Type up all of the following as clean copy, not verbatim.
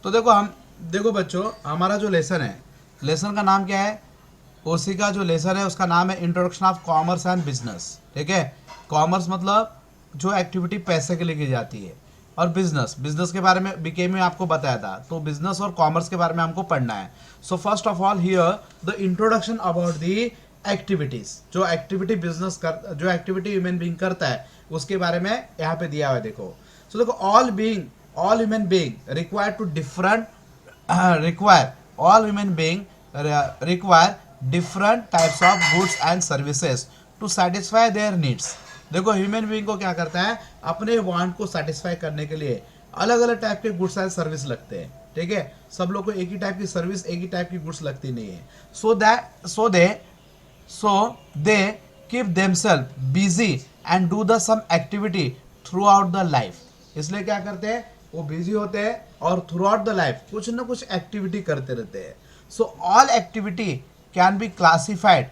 तो देखो बच्चों, हमारा जो लेसन है, लेसन का नाम क्या है? ओसी का जो लेसन है उसका नाम है introduction of commerce and business. ठीक है, कॉमर्स मतलब जो एक्टिविटी पैसे के लिए की जाती है, और बिजनेस, बिजनेस के बारे में बीके में आपको बताया था, तो बिजनेस और कॉमर्स के बारे में हमको पढ़ना है। सो first of all here the introduction about the activities, जो एक्टिविटी बिजनेस कर, जो एक्टिविटी ह्यूमन बीइंग करता है उसके बारे में यहाँ पे दिया हुआ है। देखो, सो देखो, all human being require to different require all human being require different types of goods and services to satisfy their needs। देखो, ह्यूमन बीइंग को क्या करता है, अपने वांट को सेटिस्फाई करने के लिए अलग अलग टाइप के गुड्स एंड सर्विस लगते हैं। ठीक है, सब लोग को एक ही टाइप की सर्विस, एक ही टाइप की गुड्स लगती नहीं है। So they keep themselves busy and do the some activity throughout the life. इसलिए क्या करते हैं, वो बिजी होते हैं और थ्रू आउट द लाइफ कुछ ना कुछ एक्टिविटी करते रहते हैं। So all activity can be classified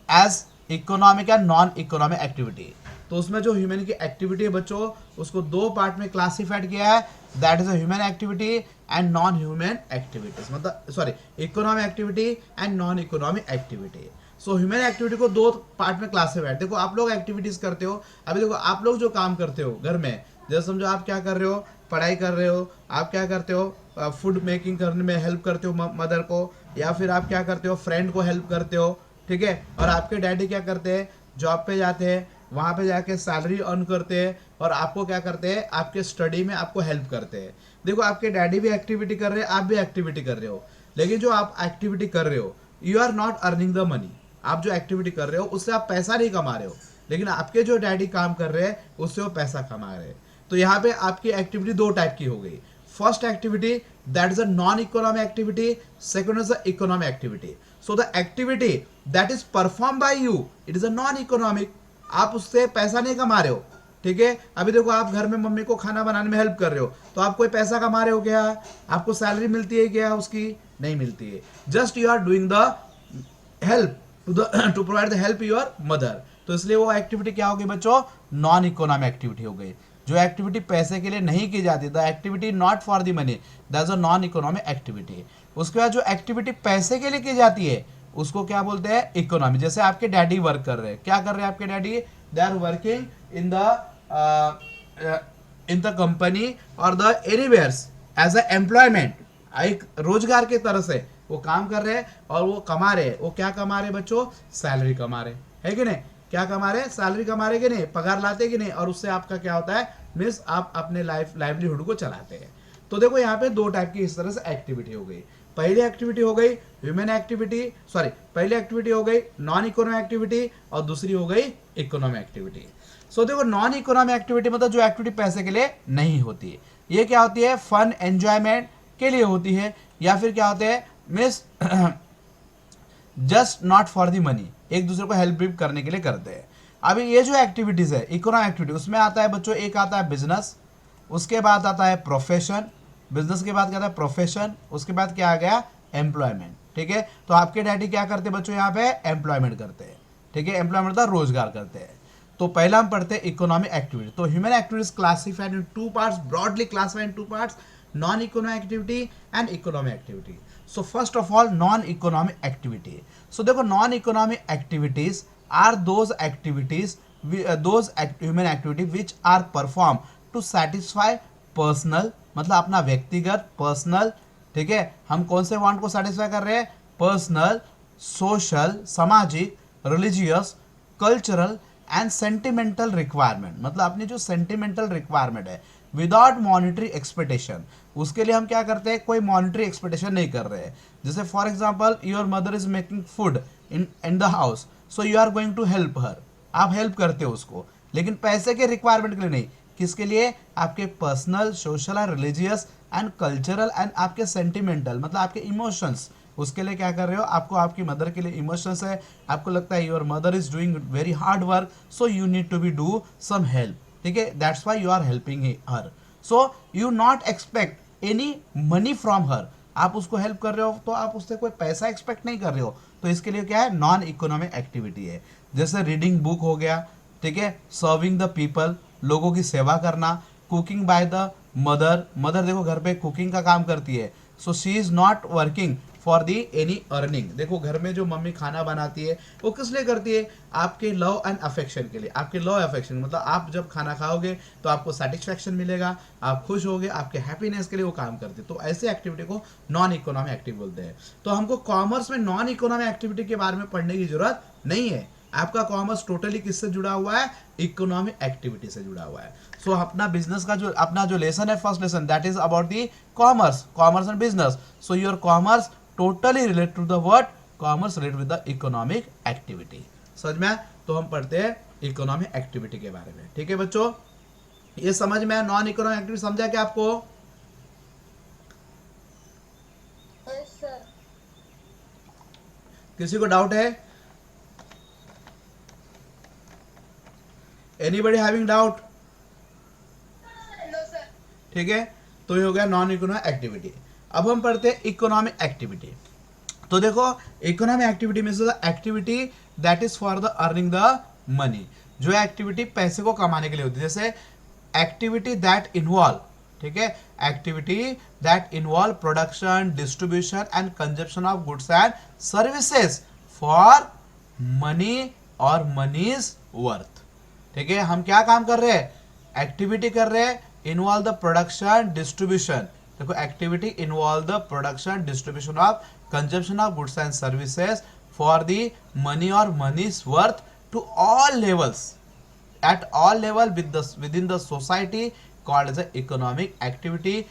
as economic and non economic activity. तो उसमें जो ह्यूमन की एक्टिविटी है बच्चों, उसको दो पार्ट में क्लासिफाइड किया है, that is a human activity and non human activities, मतलब sorry, economic activity and non economic activity. So human activity को दो पार्ट में क्लासिफाइड। देखो, आप लोग एक्टिविटीज करते हो, अभी देखो आप लोग जो काम करते हो घर में, जैसे समझो आप क्या कर रहे हो, पढ़ाई कर रहे हो, आप क्या करते हो, फूड मेकिंग करने में हेल्प करते हो मदर को, या फिर आप क्या करते हो, फ्रेंड को हेल्प करते हो। ठीक है, और आपके डैडी क्या करते हैं, जॉब पे जाते हैं, वहाँ पे जाके सैलरी अर्न करते हैं, और आपको क्या करते हैं, आपके स्टडी में आपको हेल्प करते हैं। देखो, आपके डैडी भी एक्टिविटी कर रहे हैं, आप भी एक्टिविटी कर रहे हो, लेकिन जो आप एक्टिविटी कर रहे हो, you are not earning the money. आप जो एक्टिविटी कर रहे हो उससे आप पैसा नहीं कमा रहे हो, लेकिन आपके जो डैडी काम कर रहे हैं उससे वो पैसा कमा रहे हैं। तो यहाँ पे आपकी एक्टिविटी दो टाइप की हो गई। First activity, that is a non economic activity, second is a economic activity. So the activity that is perform by you, it is a non economic. आप उससे पैसा नहीं कमा रहे हो। ठीक है, अभी देखो, आप घर में मम्मी को खाना बनाने में हेल्प कर रहे हो, तो आप कोई पैसा कमा रहे हो क्या? आपको सैलरी मिलती है क्या उसकी? नहीं मिलती है। Just you are doing the help to provide the help your mother. तो इसलिए वो एक्टिविटी क्या होगी बच्चों, नॉन इकोनॉमिक एक्टिविटी हो गई। जो एक्टिविटी पैसे के लिए नहीं की जाती, the activity not for the money, that is a non economic activity. उसके बाद जो एक्टिविटी पैसे के लिए की जाती है उसको क्या बोलते हैं, इकोनॉमी। जैसे आपके डैडी वर्क कर रहे हैं, क्या कर रहे हैं आपके daddy, they are working in the company और the anywheres as a employment, एक रोजगार के तरह से वो काम कर रहे हैं और वो कमा रहे हैं। वो क्या कमा रहे हैं बच्चों, सैलरी कमा रहे है कि नहीं? क्या कमा रहे हैं, सैलरी कमा रहे कि नहीं, पगार लाते कि नहीं, और उससे आपका क्या होता है, मीन्स आप अपने लाइवलीहुड को चलाते हैं। तो देखो, यहाँ पे दो टाइप की इस तरह से एक्टिविटी हो गई। पहली एक्टिविटी हो गई ह्यूमन एक्टिविटी, सॉरी, पहली एक्टिविटी हो गई नॉन इकोनॉमिक एक्टिविटी, और दूसरी हो गई इकोनॉमिक एक्टिविटी। सो देखो, नॉन इकोनॉमिक एक्टिविटी मतलब जो एक्टिविटी पैसे के लिए नहीं होती है। ये क्या होती है, फन एंजॉयमेंट के लिए होती है, या फिर क्या होते हैं, miss just not for the money, एक दूसरे को हेल्प भी करने के लिए करते हैं। अभी ये जो एक्टिविटीज है इकोनॉमिक एक्टिविटी, उसमें आता है बच्चों, एक आता है बिजनेस, उसके बाद आता है प्रोफेशन, बिजनेस के बाद क्या आता है प्रोफेशन, उसके बाद क्या आ गया, एम्प्लॉयमेंट। ठीक है, तो आपके डैडी क्या करते हैं बच्चों, यहाँ पे एम्प्लॉयमेंट करते हैं। ठीक है, एम्प्लॉयमेंट मतलब रोजगार करते हैं। तो पहला हम पढ़ते हैं इकोनॉमिक एक्टिविटी। तो human activities classified in two parts, broadly classified in two parts, non economic activity and economic activity. So first of all, non economic activity. So देखो, non economic activities are those activities, those human activity which are perform to satisfy personal, मतलब अपना व्यक्तिगत, personal. ठीक है, हम कौन से want को सेटिस्फाई कर रहे हैं, पर्सनल, सोशल, सामाजिक, religious, cultural and sentimental requirement, मतलब अपनी जो सेंटिमेंटल रिक्वायरमेंट है, विदाउट मॉनिटरी एक्सपेक्टेशन। उसके लिए हम क्या करते हैं, कोई मॉनिटरी एक्सपेक्टेशन नहीं कर रहे हैं। जैसे for example, your mother is making food in the house, so you are going to help her, आप हेल्प करते हो उसको, लेकिन पैसे के रिक्वायरमेंट के लिए नहीं। किसके लिए, आपके personal, social and religious and cultural and आपके सेंटिमेंटल, मतलब आपके इमोशंस, उसके लिए क्या कर रहे हो, आपको आपकी मदर के लिए इमोशंस है, आपको लगता है your mother is doing very hard work, so you need to be do some help. ठीक है, that's why you are helping her. So you not expect any money from her, आप उसको हेल्प कर रहे हो तो आप उससे कोई पैसा एक्सपेक्ट नहीं कर रहे हो। तो इसके लिए क्या है, नॉन इकोनॉमिक एक्टिविटी है। जैसे रीडिंग बुक हो गया, ठीक है, सर्विंग द पीपल, लोगों की सेवा करना, cooking by the mother, mother देखो घर पे कुकिंग का काम करती है, so she is not working for the any earning. देखो घर में जो मम्मी खाना बनाती है वो किस लिए करती है, आपके लव एंड अफेक्शन के लिए। आपके लव अफेक्शन मतलब आप जब खाना खाओगे तो आपको सेटिस्फेक्शन मिलेगा, आप खुश होगे, आपके हैप्पीनेस के लिए वो काम करती है। तो ऐसे एक्टिविटी को नॉन इकोनॉमिक एक्टिविटी बोलते हैं। तो हमको कॉमर्स में नॉन इकोनॉमिक एक्टिविटी के बारे में पढ़ने की जरूरत नहीं है। आपका कॉमर्स टोटली किससे जुड़ा हुआ है, इकोनॉमिक एक्टिविटी से जुड़ा हुआ है। सो अपना बिजनेस का जो अपना जो लेसन है, first lesson, that is about the commerce, commerce and business. So your commerce totally related to the word commerce related with the economic activity. समझ में आया? तो हम पढ़ते हैं इकोनॉमिक एक्टिविटी के बारे में। ठीक है बच्चों, ये समझ में आया? नॉन इकोनॉमिक एक्टिविटी समझा क्या आपको? किसी को डाउट है? Anybody having doubt? ठीक है, तो ये हो गया नॉन इकोनॉमिक एक्टिविटी। अब हम पढ़ते हैं इकोनॉमिक एक्टिविटी। तो देखो इकोनॉमिक एक्टिविटी में से activity that is for the earning the money, जो एक्टिविटी पैसे को कमाने के लिए होती है। जैसे एक्टिविटी दैट इन्वॉल्व, ठीक है, activity that involve production, distribution and consumption of goods and services for money और मनीज वर्थ। ठीक है, हम क्या काम कर रहे हैं, एक्टिविटी कर रहे हैं, इन्वॉल्व द प्रोडक्शन डिस्ट्रीब्यूशन। देखो activity involve the production distribution of consumption of goods and services for the money और money's worth to all levels, at all level within the society called as economic activity.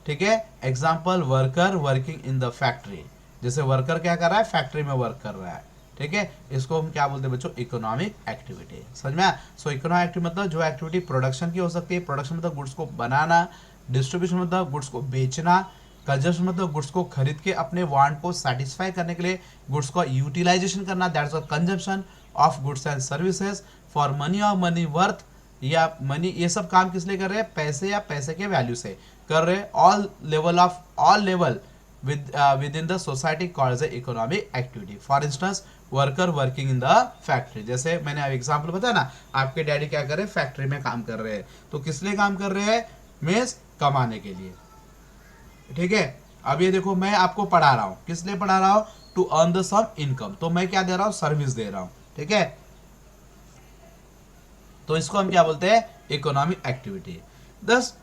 ठीक है, example worker working in the factory, जैसे worker क्या कर रहा है, factory में work कर रहा है। ठीक है, इसको हम क्या बोलते हैं बच्चों, इकोनॉमिक एक्टिविटी। समझ में आया? सो इकोनॉमिक एक्टिविटी मतलब जो एक्टिविटी प्रोडक्शन की हो सकती है, प्रोडक्शन मतलब गुड्स को बनाना, डिस्ट्रीब्यूशन मतलब गुड्स को बेचना, कंजप्शन मतलब गुड्स को खरीद के अपने वांट को सेटिस्फाई करने के लिए गुड्स का यूटिलाइजेशन करना, that's consumption of goods and services for money और मनी वर्थ, या मनी, ये सब काम किस लिए कर रहे हैं, पैसे या पैसे के वैल्यू से कर रहे हैं। All level within the society called as economic activity. For instance, worker working in the factory, जैसे मैंने एग्जांपल बताया ना, आपके डैडी क्या कर रहे हैं, फैक्ट्री में काम कर रहे हैं। तो किस लिए काम कर रहे हैं, मींस कमाने के लिए। ठीक है, अब ये देखो मैं आपको पढ़ा रहा हूँ, किस लिए पढ़ा रहा हूँ, to earn the some income. तो मैं क्या दे रहा हूँ, सर्विस दे रहा हूँ। ठीक है, तो इसको हम क्या बोलते हैं, economic activity. This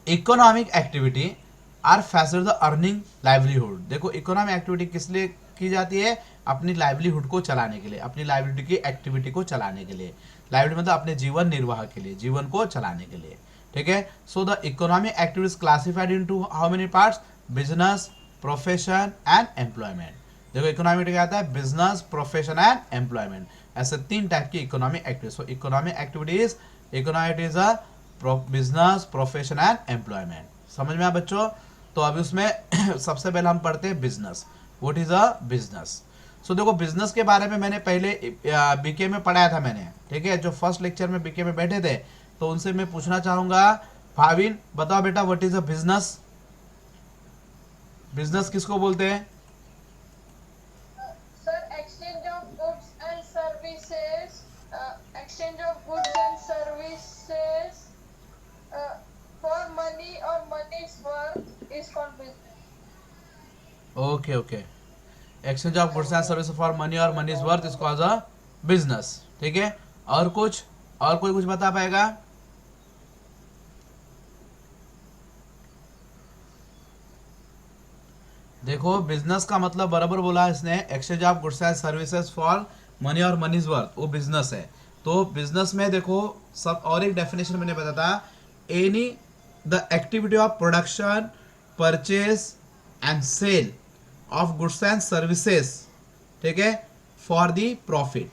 economic activity are facilitate the earning livelihood. देखो इकोनॉमिक एक्टिविटी किस लिए की जाती है, अपनी लाइवलीहुड को चलाने के लिए, अपनी लाइवलीहुड की एक्टिविटी को चलाने के लिए। लाइवलीहुड मतलब अपने जीवन निर्वाह के लिए, जीवन को चलाने के लिए। ठीक है, so the economic activities classified into how many parts, business, profession and employment. देखो इकोनॉमिक क्या आता है, बिजनेस, प्रोफेशन एंड एम्प्लॉयमेंट, ऐसे तीन टाइप की economic activities. So economic activities a business, profession and employment. समझ में आया बच्चों? तो अभी उसमें सबसे पहले हम पढ़ते हैं business. What is a business? So देखो बिजनेस के बारे में मैंने पहले बीके में पढ़ाया था मैंने। ठीक है, जो फर्स्ट लेक्चर में बीके में बैठे थे, तो उनसे मैं पूछना चाहूंगा, भाविन बताओ बेटा, what is a business? Business किसको बोलते हैं? Sir exchange of goods and services, exchange of goods and services for money और money's worth is called business. Okay okay, exchange of goods and service for money और money is worth is called a business. ठीक है, और कुछ, और कोई कुछ बता पाएगा? देखो बिजनेस का मतलब बराबर बोला इसने, exchange of goods and services for money और मनी इज वर्थ, वो बिजनेस है। तो बिजनेस में देखो सब, और एक डेफिनेशन मैंने बताया था, any the activity of production, purchase and sale of goods and services, ठीक है, फॉर दी प्रॉफिट।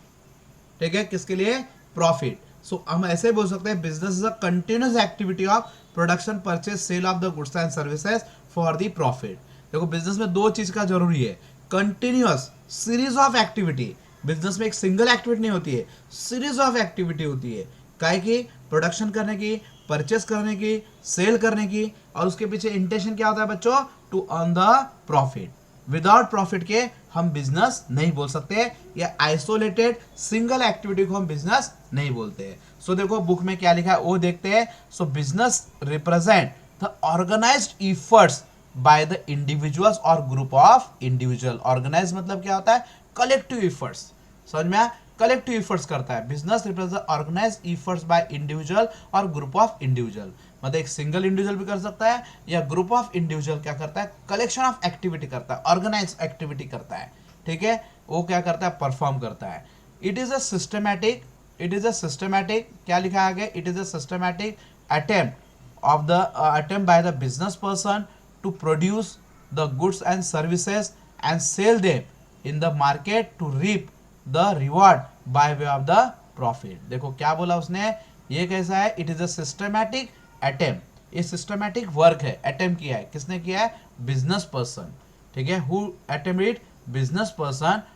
ठीक है, किसके लिए, प्रॉफिट। सो हम ऐसे बोल सकते हैं, business is a continuous activity of production, purchase, sale of the goods and services for the profit. देखो बिजनेस में दो चीज का जरूरी है, continuous series of activity. Business में एक सिंगल एक्टिविटी नहीं होती है, सीरीज ऑफ एक्टिविटी होती है। काहे की, प्रोडक्शन करने की, परचेस करने की, सेल करने की, और उसके पीछे इंटेंशन क्या होता है बच्चों, to earn the profit. Without profit के हम बिजनेस नहीं बोल सकते, या आइसोलेटेड सिंगल एक्टिविटी को हम बिजनेस नहीं बोलते। सो देखो बुक में क्या लिखा है वो देखते हैं। सो business represent the organised efforts by the individuals और ग्रुप ऑफ इंडिविजुअल। ऑर्गेनाइज मतलब क्या होता है, कलेक्टिव इफर्ट्स, समझ में आया, कलेक्टिव इफर्ट्स करता है। Business represent organise efforts by individual और ग्रुप ऑफ इंडिविजुअल, मतलब एक सिंगल इंडिविजुअल भी कर सकता है या ग्रुप ऑफ इंडिविजुअल क्या करता है, कलेक्शन ऑफ एक्टिविटी करता है, ऑर्गेनाइज एक्टिविटी करता है, ठीक है, वो क्या करता है, परफॉर्म करता है। It is a systematic, it is a systematic, क्या लिखा है आगे, it is a systematic attempt of the attempt by the business person to produce the goods and services and sell them in the market to reap the reward by way of the profit। देखो क्या बोला उसने, ये कैसा है, it is a systematic attempt, ये systematic work है, attempt किया है, किसने किया है, business person, ठीक है, who attempt it, business person,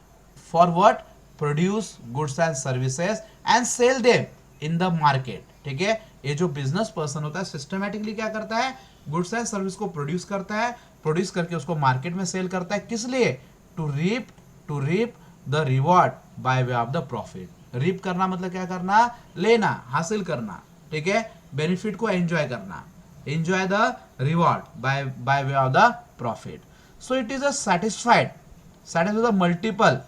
for what, produce goods and services and sell them in the market, ठीक है। ये जो बिजनेस पर्सन होता है सिस्टमेटिकली क्या करता है, गुड्स एंड सर्विस को प्रोड्यूस करता है, प्रोड्यूस करके उसको मार्केट में सेल करता है, किस लिए, to reap the reward by way of the profit. Reap करना मतलब क्या करना, लेना, हासिल करना, ठीक है, बेनिफिट को एंजॉय करना, enjoy the reward by way of the profit. So it is a satisfied the multiple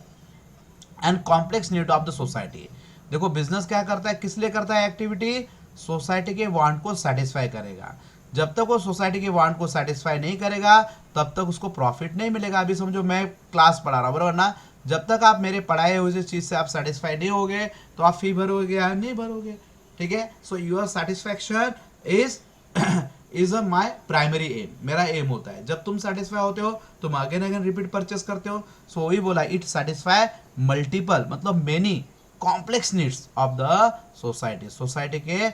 and complex need of the society. देखो बिजनेस क्या करता है, किस लिए करता है एक्टिविटी, सोसाइटी के वांट को सेटिस्फाई करेगा। जब तक वो सोसाइटी के वांट को सेटिस्फाई नहीं करेगा तब तक उसको प्रॉफिट नहीं मिलेगा। अभी समझो मैं क्लास पढ़ा रहा हूँ, बराबर ना, जब तक आप मेरे पढ़ाए हुए चीज़ से आप सेटिस्फाई नहीं होगे तो आप फी भरोगे या नहीं भरोगे, ठीक है। So your satisfaction is my primary aim, मेरा एम होता है। जब तुम सेटिस्फाई होते हो तुम अगेन अगेन रिपीट परचेस करते हो। सो वही बोला, इट सेटिस्फाई मल्टीपल मतलब many complex needs of the society, society के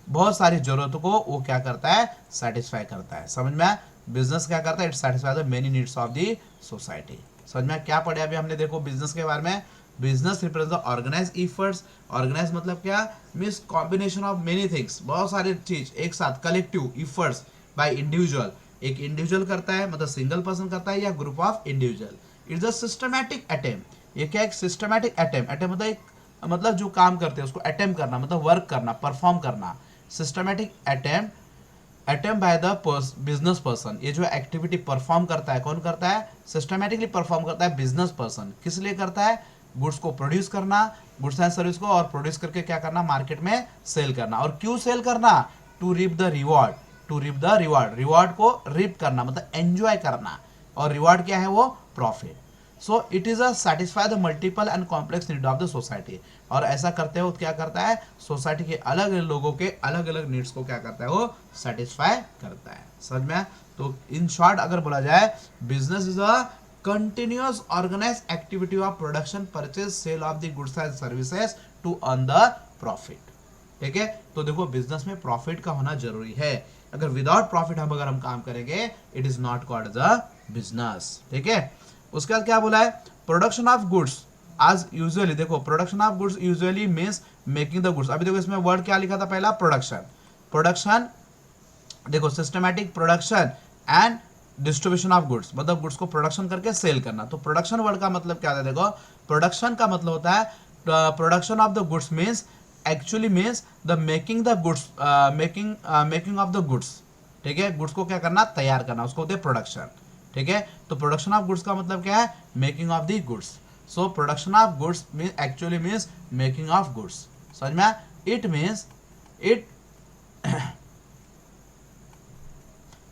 बहुत सारी जरूरतों को वो क्या करता है, सेटिस्फाई करता है। समझ में, बिजनेस क्या करता है, it satisfy the many needs of the society. समझ में क्या पढ़े अभी हमने, देखो बिजनेस के बारे में, business represent the organise efforts. Organise मतलब क्या, means combination of many things, बहुत सारी चीज एक साथ, कलेक्टिव इफर्ट्स बाय इंडिविजुअल, एक इंडिविजुअल करता है मतलब सिंगल पर्सन करता है या group of individual. It's a systematic attempt, ये क्या एक सिस्टमैटिक अटेम्प्ट, अटेम्प्ट मतलब एक मतलब जो काम करते हैं उसको अटेम्प्ट करना मतलब वर्क करना, परफॉर्म करना। Systematic attempt bye the business person, ये जो एक्टिविटी परफॉर्म करता है, कौन करता है, सिस्टमैटिकली परफॉर्म करता है बिजनेस पर्सन। किस लिए करता है, गुड्स को प्रोड्यूस करना, गुड्स एंड सर्विस को, और प्रोड्यूस करके क्या करना, मार्केट में सेल करना। और क्यों सेल करना, to reap the reward, to reap the reward, reward को रीप करना मतलब एंजॉय करना, और रिवॉर्ड क्या है वो profit. So it is a satisfy the multiple and complex need of the society. और ऐसा करते हो क्या करता है, सोसाइटी के अलग अलग लोगों के अलग अलग नीड्स को क्या करता है, वो सेटिस्फाई करता है। समझ में, तो इन शॉर्ट अगर बोला जाए, business is a continuous organise activity of production, purchase, sale of the goods and services to earn the profit, ठीक है। तो देखो बिजनेस में प्रॉफिट का होना जरूरी है, अगर विदाउट प्रॉफिट अगर हम काम करेंगे it is not called as a business, ठीक है। उसके बाद क्या बोला है, प्रोडक्शन ऑफ गुड्स आज यूजुअली, देखो production of goods usually means making the goods. अभी देखो इसमें वर्ड क्या लिखा था पहला, प्रोडक्शन, प्रोडक्शन देखो systematic production and distribution of goods, मतलब गुड्स को प्रोडक्शन करके सेल करना। तो प्रोडक्शन वर्ड का मतलब क्या था, देखो प्रोडक्शन का मतलब होता है, production of the goods means actually means the making the goods, making of the goods, ठीक है, गुड्स को क्या करना, तैयार करना, उसको होते हैं प्रोडक्शन, ठीक है। तो प्रोडक्शन ऑफ गुड्स का मतलब क्या है, making of the goods. So production of goods mean actually means making of goods. समझ में, it means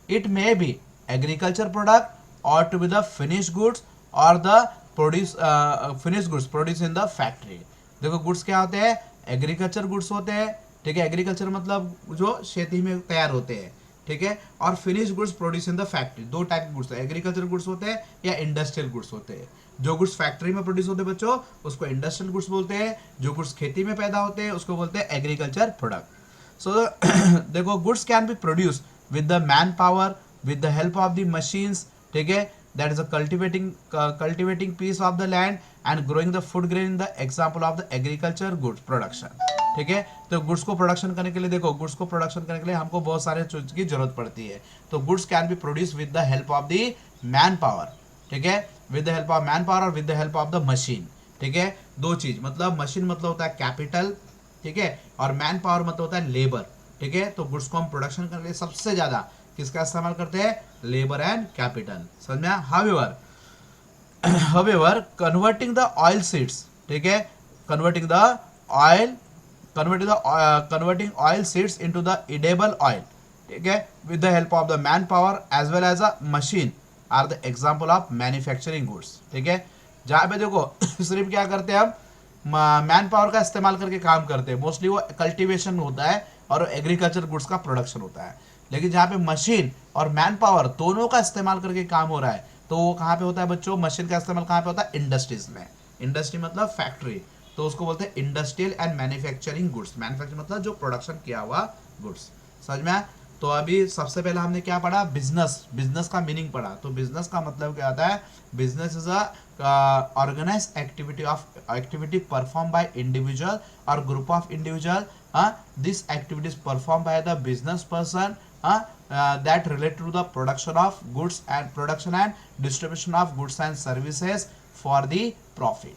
it may be agriculture product or to be the finished goods or the produce finished goods produced in the factory। देखो goods क्या होते हैं, agriculture goods होते हैं, ठीक है, एग्रीकल्चर मतलब जो खेती में तैयार होते हैं, ठीक है, और finish goods produce in the factory. दो टाइप के गुड्स है, एग्रीकल्चर गुड्स होते हैं या इंडस्ट्रियल गुड्स होते हैं। जो गुड्स फैक्ट्री में प्रोड्यूस होते हैं बच्चों उसको इंडस्ट्रियल गुड्स बोलते हैं, जो गुड्स खेती में पैदा होते हैं उसको बोलते हैं एग्रीकल्चर प्रोडक्ट। सो देखो goods can be produce with the manpower, with the help of the machines, ठीक है, that is a cultivating piece of the land and growing the food grain in the example of the agriculture goods production, ठीक है। तो goods को production करने के लिए, देखो गुड्स को प्रोडक्शन करने के लिए हमको बहुत सारे चीज की जरूरत पड़ती है। तो goods can be produce with the help of the man power, ठीक है, with the help of man power और with the help of the machine, ठीक है। दो चीज, मतलब मशीन मतलब होता है कैपिटल, ठीक है, और मैन पावर मतलब होता है लेबर, ठीक है। तो गुड्स को हम प्रोडक्शन करने के लिए सबसे ज्यादा किसका इस्तेमाल करते हैं, लेबर एंड कैपिटल, समझ में आया। However converting the oil seeds, ठीक है, converting oil seeds into the edible oil, ठीक है, with the help of the man power as well as a machine are the example of manufacturing goods, ठीक है। जहाँ पे देखो सिर्फ क्या करते हैं हम, मैन पावर का इस्तेमाल करके काम करते हैं, मोस्टली वो कल्टीवेशन होता है और एग्रीकल्चर गुड्स का प्रोडक्शन होता है। लेकिन जहाँ पे मशीन और मैन पावर दोनों का इस्तेमाल करके काम हो रहा है, तो वो कहाँ पे होता है बच्चों, मशीन का इस्तेमाल कहाँ पे होता है, इंडस्ट्रीज में। इंडस्ट्री मतलब फैक्ट्री, तो उसको बोलते हैं industrial and manufacturing goods. Manufacturing मतलब जो प्रोडक्शन किया हुआ गुड्स, समझ में आया। तो अभी सबसे पहले हमने क्या पढ़ा, बिजनेस, बिजनेस का मीनिंग पढ़ा। तो बिजनेस का मतलब क्या होता है, business is a organize activity perform by individual और group of individual, this activities perform by the business person that relate to the production and distribution of goods and services for the profit,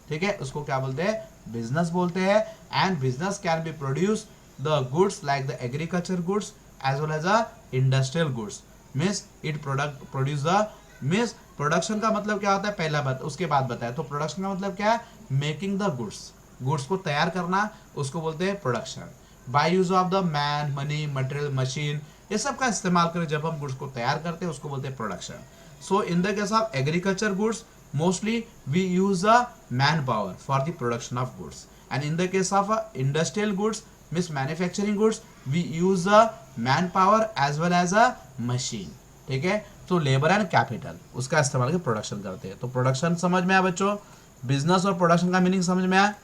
ठीक है। उसको क्या बोलते हैं, business बोलते हैं। And business can be produce the goods like the agriculture goods as well as a industrial goods, means it produce the, means production का मतलब क्या होता है, पहला बात उसके बाद बताया। तो प्रोडक्शन का मतलब क्या है, मेकिंग द गुड्स, गुड्स को तैयार करना, उसको बोलते हैं production. By use of the man, money, material, machine, ये सब का इस्तेमाल करें जब हम गुड्स को तैयार करते हैं, उसको बोलते हैं production. So in the case of agriculture goods mostly we use the man power for the production of goods, and in the case of industrial goods means manufacturing goods we use the man power as well as a machine, ठीक है। तो labour and capital उसका इस्तेमाल करके production करते हैं। तो production समझ में आया बच्चों, बिजनेस और प्रोडक्शन का मीनिंग समझ में आया,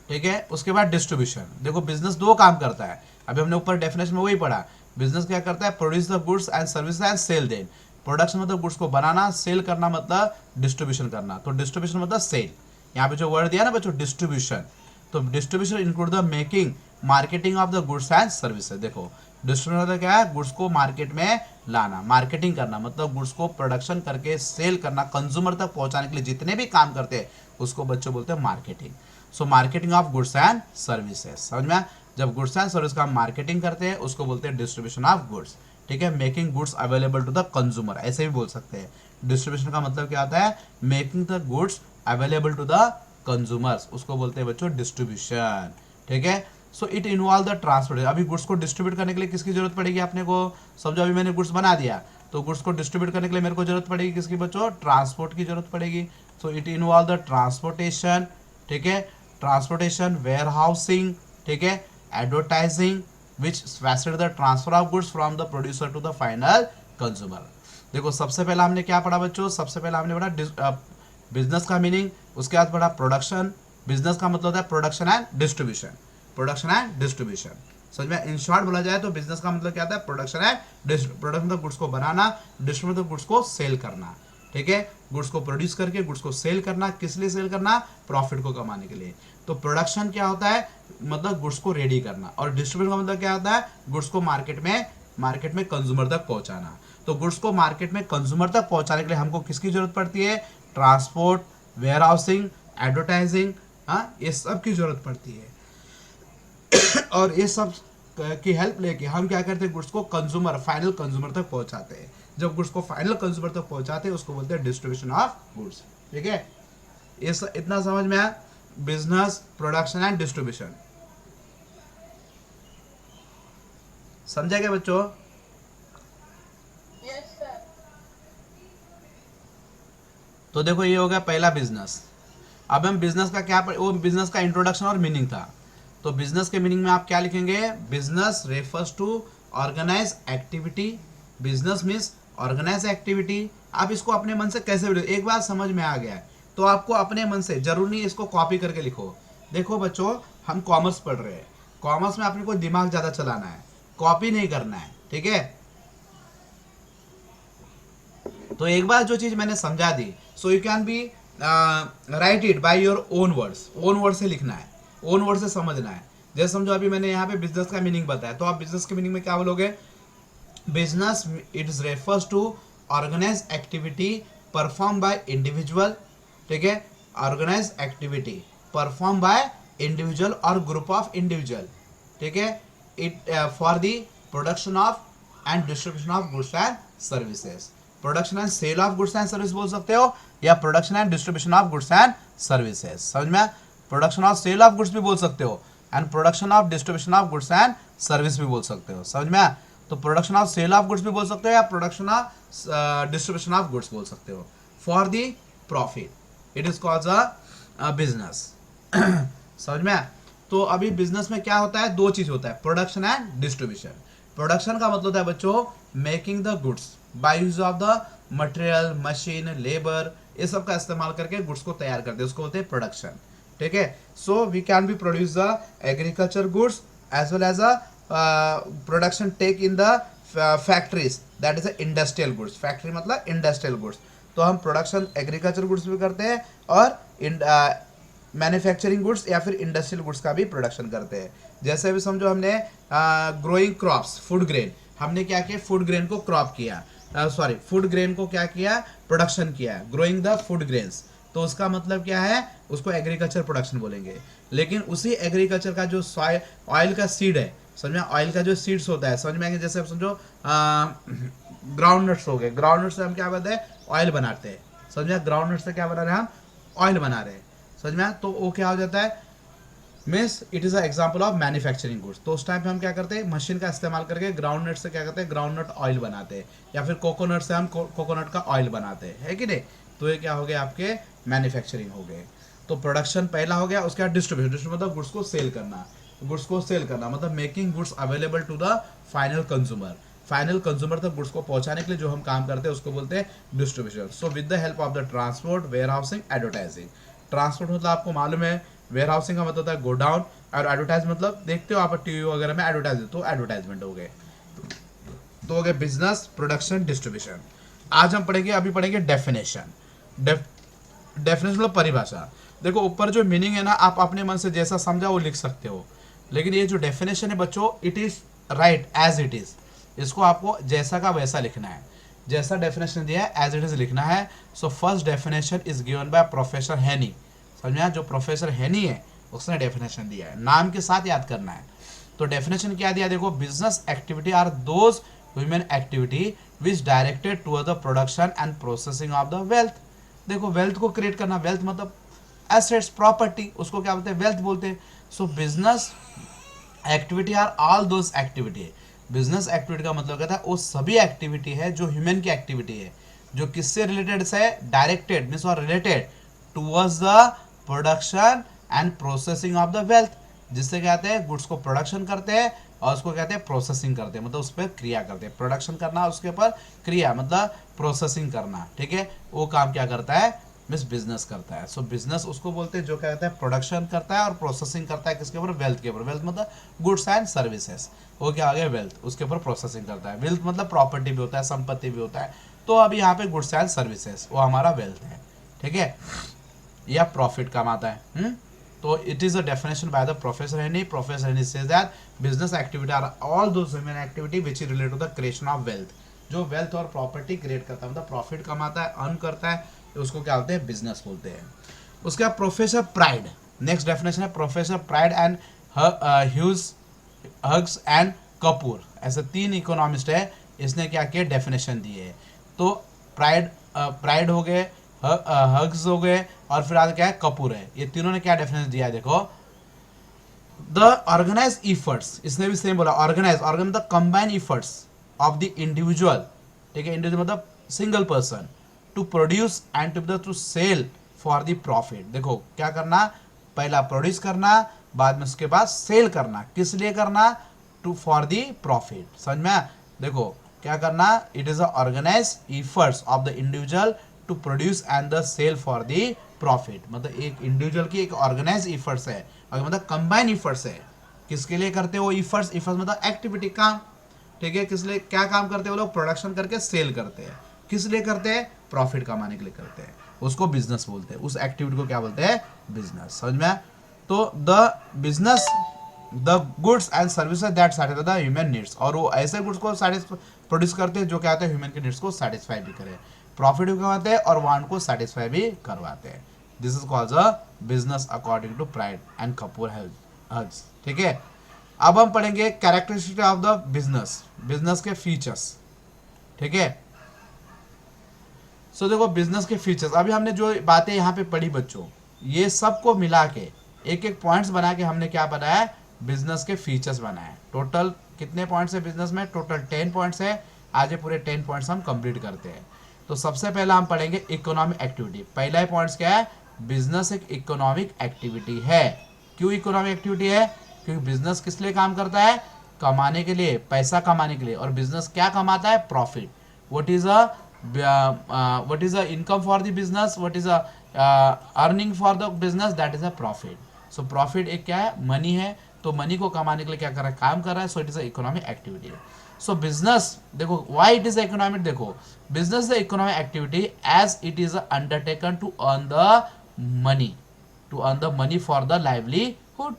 ठीक है। उसके बाद डिस्ट्रीब्यूशन, देखो बिजनेस दो काम करता है, अभी हमने ऊपर डेफिनेशन में वही पढ़ा। बिजनेस क्या करता है, produce the goods and services and sell them. Production मतलब गुड्स को बनाना, सेल करना मतलब डिस्ट्रीब्यूशन करना। तो डिस्ट्रीब्यूशन मतलब सेल, यहाँ पे जो वर्ड दिया ना बच्चों डिस्ट्रीब्यूशन, तो distribution include the making marketing of the goods and services. देखो डिस्ट्रीब्यूशन मतलब क्या है, गुड्स को मार्केट में लाना, मार्केटिंग करना मतलब गुड्स को प्रोडक्शन करके सेल करना, कंज्यूमर तक पहुंचाने के लिए जितने भी काम करते हैं उसको बच्चों बोलते हैं marketing. So marketing of goods and services, समझ में, जब गुड्स एंड सर्विस का मार्केटिंग करते हैं उसको बोलते हैं डिस्ट्रीब्यूशन ऑफ गुड्स, ठीक है। Making goods available to the consumer, ऐसे भी बोल सकते हैं। डिस्ट्रीब्यूशन का मतलब क्या होता है, making the goods available to the consumers, उसको बोलते हैं बच्चों डिस्ट्रीब्यूशन, ठीक है। So it involve the transport, अभी गुड्स को डिस्ट्रीब्यूट करने के लिए किसकी जरूरत पड़ेगी आपने को, समझो अभी मैंने गुड्स बना दिया, तो गुड्स को डिस्ट्रीब्यूट करने के लिए मेरे को जरूरत पड़ेगी किसकी बच्चों, ट्रांसपोर्ट की जरूरत पड़ेगी। So it involve the transportation, ठीक है, ट्रांसपोर्टेशन, वेयर हाउसिंग, ठीक है, advertising which facilitate the transfer of goods from the producer to the final consumer. देखो सबसे पहला हमने क्या पढ़ा बच्चों, सबसे पहला हमने पढ़ा बिजनेस का मीनिंग, उसके बाद पढ़ा प्रोडक्शन। बिजनेस का मतलब होता है production and distribution, production and distribution, समझ में। इन शॉर्ट बोला जाए तो बिजनेस का मतलब क्या होता है, प्रोडक्शन एंड प्रोडक्शन, तो गुड्स को बनाना, डिस्ट्रीब्यूशन तो गुड्स को सेल करना, ठीक है। गुड्स को प्रोड्यूस करके गुड्स को सेल करना, किस लिए सेल करना, प्रॉफिट को कमाने के लिए। तो प्रोडक्शन क्या होता है, मतलब गुड्स को रेडी करना, और डिस्ट्रीब्यूशन का मतलब क्या होता है, गुड्स को मार्केट में कंज्यूमर तक पहुंचाना। तो गुड्स को मार्केट में कंज्यूमर तक पहुंचाने के लिए हमको किसकी जरूरत पड़ती है, ट्रांसपोर्ट, वेयर हाउसिंग, एडवर्टाइजिंग, ये सब की जरूरत पड़ती है। और ये सब की हेल्प लेके हम क्या करते हैं, गुड्स को कंज्यूमर, फाइनल कंज्यूमर तक पहुंचाते हैं। जब गुड्स को फाइनल कंज्यूमर तक पहुंचाते हैं उसको बोलते हैं डिस्ट्रीब्यूशन ऑफ गुड्स, ठीक है। ये इतना समझ में आया, बिजनेस, प्रोडक्शन एंड डिस्ट्रीब्यूशन, समझा क्या बच्चों। Yes sir. तो देखो ये हो गया पहला बिजनेस। अब हम बिजनेस का क्या वो बिजनेस का इंट्रोडक्शन और मीनिंग था। तो बिजनेस के मीनिंग में आप क्या लिखेंगे, business refers to organise activity. Business means organise activity. आप इसको अपने मन से कैसे भी, एक बार समझ में आ गया है तो आपको अपने मन से, जरूर नहीं इसको कॉपी करके लिखो। देखो बच्चों हम कॉमर्स पढ़ रहे हैं, कॉमर्स में अपने को दिमाग ज्यादा चलाना है, कॉपी नहीं करना है, ठीक है। तो एक बार जो चीज मैंने समझा दी, so you can be write it by your own words, own word से लिखना है, ओन वर्ड से समझना है। जैसे समझो अभी मैंने यहाँ पे बिजनेस का मीनिंग बताया, तो आप बिजनेस के मीनिंग में क्या बोलोगे, business it refers to organise activity perform by individual, ठीक है, ऑर्गेनाइज एक्टिविटी परफॉर्म बाय इंडिविजुअल और ग्रुप ऑफ इंडिविजुअल, ठीक है, it for the production of and distribution of goods and services. Production and sale of goods and service बोल सकते हो, या production and distribution of goods and services. समझ में? Production of sale of goods भी बोल सकते हो and production of distribution of goods and service भी बोल सकते हो। समझ में? तो production of sale of goods भी बोल सकते हो या production of distribution of goods बोल सकते हो। For the profit it is called a business. समझ में? तो अभी बिजनेस में क्या होता है, दो चीज होता है, प्रोडक्शन एंड डिस्ट्रीब्यूशन। प्रोडक्शन का मतलब होता है बच्चों making the goods by use of the material, machine, labour, ये सब का इस्तेमाल करके गुड्स को तैयार करते हैं, उसको बोलते हैं प्रोडक्शन। ठीक है, so we can be produce the agriculture goods as well as a production take in the factories, that is a industrial goods. Factory मतलब इंडस्ट्रियल गुड्स। तो हम प्रोडक्शन एग्रीकल्चर गुड्स भी करते हैं और मैन्युफैक्चरिंग गुड्स या फिर इंडस्ट्रियल गुड्स का भी प्रोडक्शन करते हैं। जैसे भी समझो हमने ग्रोइंग क्रॉप्स, फूड ग्रेन, हमने क्या किया, फूड ग्रेन को क्रॉप किया, सॉरी फूड ग्रेन को क्या किया, प्रोडक्शन किया, ग्रोइंग द फूड ग्रेन्स। तो उसका मतलब क्या है, उसको एग्रीकल्चर प्रोडक्शन बोलेंगे। लेकिन उसी एग्रीकल्चर का जो ऑयल का सीड है, समझ में, ऑयल का जो सीड्स होता है, समझ में आएंगे, जैसे समझो ग्राउंड नट्स हो गए, ग्राउंड नट्स से हम क्या करते हैं, ऑयल बनाते हैं। समझ में, ग्राउंड नट्स से क्या बना रहे हैं, हम ऑयल बना रहे हैं। समझ में? तो वो क्या हो जाता है, means it is a example of manufacturing goods. तो उस टाइम पे हम क्या करते हैं, मशीन का इस्तेमाल करके ग्राउंड नट से क्या करते हैं, ग्राउंड नट ऑयल बनाते हैं, या फिर कोकोनट से हम कोकोनट का ऑयल बनाते हैं, है कि नहीं। तो ये क्या हो गया, आपके मैन्युफैक्चरिंग हो गए। तो प्रोडक्शन पहला हो गया, उसके बाद डिस्ट्रीब्यूशन। डिस्ट्रीब्यूशन मतलब गुड्स को सेल करना, गुड्स को सेल करना मतलब making goods available to the final consumer. Final consumer तक गुड्स को पहुंचाने के लिए जो हम काम करते हैं उसको बोलते हैं distribution. So with the help of the transport, warehousing, advertising. Transport मतलब आपको मालूम है, वेयर हाउसिंग का मतलब होता है गोडाउन, और एडवर्टाइज मतलब देखते हो आप टीवी वगैरह में एडवर्टाइज, तो एडवर्टाइजमेंट हो गए। तो हो गए बिजनेस, प्रोडक्शन, डिस्ट्रीब्यूशन। आज हम पढ़ेंगे, अभी पढ़ेंगे डेफिनेशन। डेफिनेशन मतलब परिभाषा। देखो ऊपर जो मीनिंग है ना, आप अपने मन से जैसा समझा वो लिख सकते हो, लेकिन ये जो डेफिनेशन है बच्चों, it is right as it is. इसको आपको जैसा का वैसा लिखना है, जैसा डेफिनेशन दिया है एज इट इज लिखना है। So first definition is given by professor हेनी। समझ में? जो प्रोफेसर हेनी है उसने डेफिनेशन दिया है, नाम के साथ याद करना है। तो डेफिनेशन क्या दिया, देखो, business activity are those human activity which directed toward the production and processing of the wealth. देखो, वेल्थ को क्रिएट करना, वेल्थ मतलब एसेट्स, प्रॉपर्टी, उसको क्या बोलते हैं, वेल्थ बोलते हैं। सो business activity are all those activity. Business activity का मतलब कहता है वो सभी एक्टिविटी है जो ह्यूमन की एक्टिविटी है, जो किससे रिलेटेड है, डायरेक्टेड मीन्स और related towards the production and processing of the wealth. जिससे कहते हैं गुड्स को प्रोडक्शन करते हैं और उसको कहते हैं प्रोसेसिंग करते हैं, मतलब उस पर क्रिया करते हैं। प्रोडक्शन करना, उसके ऊपर क्रिया मतलब प्रोसेसिंग करना, ठीक है, वो काम क्या करता है, मीन्स बिजनेस करता है। सो बिजनेस उसको बोलते हैं जो क्या कहता है, प्रोडक्शन करता है और प्रोसेसिंग करता है, किसके ऊपर, वेल्थ के ऊपर। वेल्थ मतलब गुड्स एंड सर्विसेज, वो क्या आ गया, वेल्थ, उसके ऊपर प्रोसेसिंग करता है। वेल्थ मतलब प्रॉपर्टी भी होता है, संपत्ति भी होता है। तो अभी यहाँ पे गुड्स एंड सर्विसेज वो हमारा वेल्थ है, ठीक है, या प्रॉफिट कमाता है। तो it is a definition by the professor Haney. Professor Haney says that business activity are all those human activity which is related to the creation of wealth. जो वेल्थ और प्रॉपर्टी क्रिएट करता है, मतलब profit कमाता है, earn करता है, तो उसको क्या बोलते हैं, बिजनेस बोलते हैं। उसके बाद प्रोफेसर प्राइड, नेक्स्ट डेफिनेशन है professor pride and hugs and Kapoor. ऐसे तीन इकोनॉमिस्ट है, इसने क्या किया, डेफिनेशन दी है। तो प्राइड हो गए, हग्स हो गए, और फिर आगे क्या है, कपूर है। ये तीनों ने क्या डेफिनेशन दिया है, देखो, द ऑर्गेनाइज इफर्ट्स, इसने भी सेम बोला, organise the combine efforts of the individual, ठीक है, इंडिविजुअल मतलब single person, to produce and to sell for the profit. देखो क्या करना, पहला प्रोड्यूस करना, बाद में उसके बाद सेल करना, किस लिए करना, टू फॉर द प्रॉफिट। समझ में? देखो क्या करना, it is organise efforts of the individual to produce and the sale for the profit. मतलब एक इंडिविजुअल की एक ऑर्गेनाइज इफर्ट्स है, और मतलब कंबाइन इफर्ट्स है। किसके लिए करते हो इफर्ट्स, इफर्ट्स मतलब एक्टिविटी, काम, ठीक है, किस लिए क्या काम करते हैं वो लोग, प्रोडक्शन करके सेल करते हैं। किस लिए करते हैं, प्रॉफिट कमाने के लिए करते हैं, उसको बिजनेस बोलते हैं। उस एक्टिविटी को क्या बोलते हैं, बिजनेस। समझ में? तो the business the goods and services that satisfy the human needs, और वो ऐसे गुड्स को प्रोड्यूस करते हैं जो क्या होते हैं, ह्यूमन के नीड्स को सेटिस्फाई भी करे, प्रॉफिट भी कमाते हैं और वांट को सेटिस्फाई भी करवाते हैं। This is called a business according to Pride and Kapoor has. ठीक है, अब हम पढ़ेंगे characteristic of the business, business के फीचर्स। ठीक है, सो देखो बिजनेस के फीचर्स, अभी हमने जो बातें यहाँ पे पढ़ी बच्चों, ये सबको मिला के एक एक पॉइंट्स बना के हमने क्या बनाया, बिजनेस के फीचर्स बनाए। टोटल कितने पॉइंट्स है बिजनेस में, टोटल 10 पॉइंट्स है। आज ये पूरे 10 पॉइंट्स हम कंप्लीट करते हैं। तो सबसे पहला हम पढ़ेंगे इकोनॉमिक एक्टिविटी। पहला पॉइंट्स क्या है, बिजनेस एक इकोनॉमिक एक्टिविटी है। क्यों इकोनॉमिक एक्टिविटी है, क्योंकि बिजनेस किस लिए काम करता है, कमाने के लिए, पैसा कमाने के लिए। और बिजनेस क्या कमाता है, profit. What is a income for the business, what is a earning for the business, that is a profit. So profit एक क्या है, मनी है। तो मनी को कमाने के लिए क्या कर रहा है, काम कर रहा है। So it is a economic activity. So business देखो व्हाई इट इज इकोनॉमिक, देखो business the economic activity as it is undertaken to earn the money, to earn the money for the livelihood.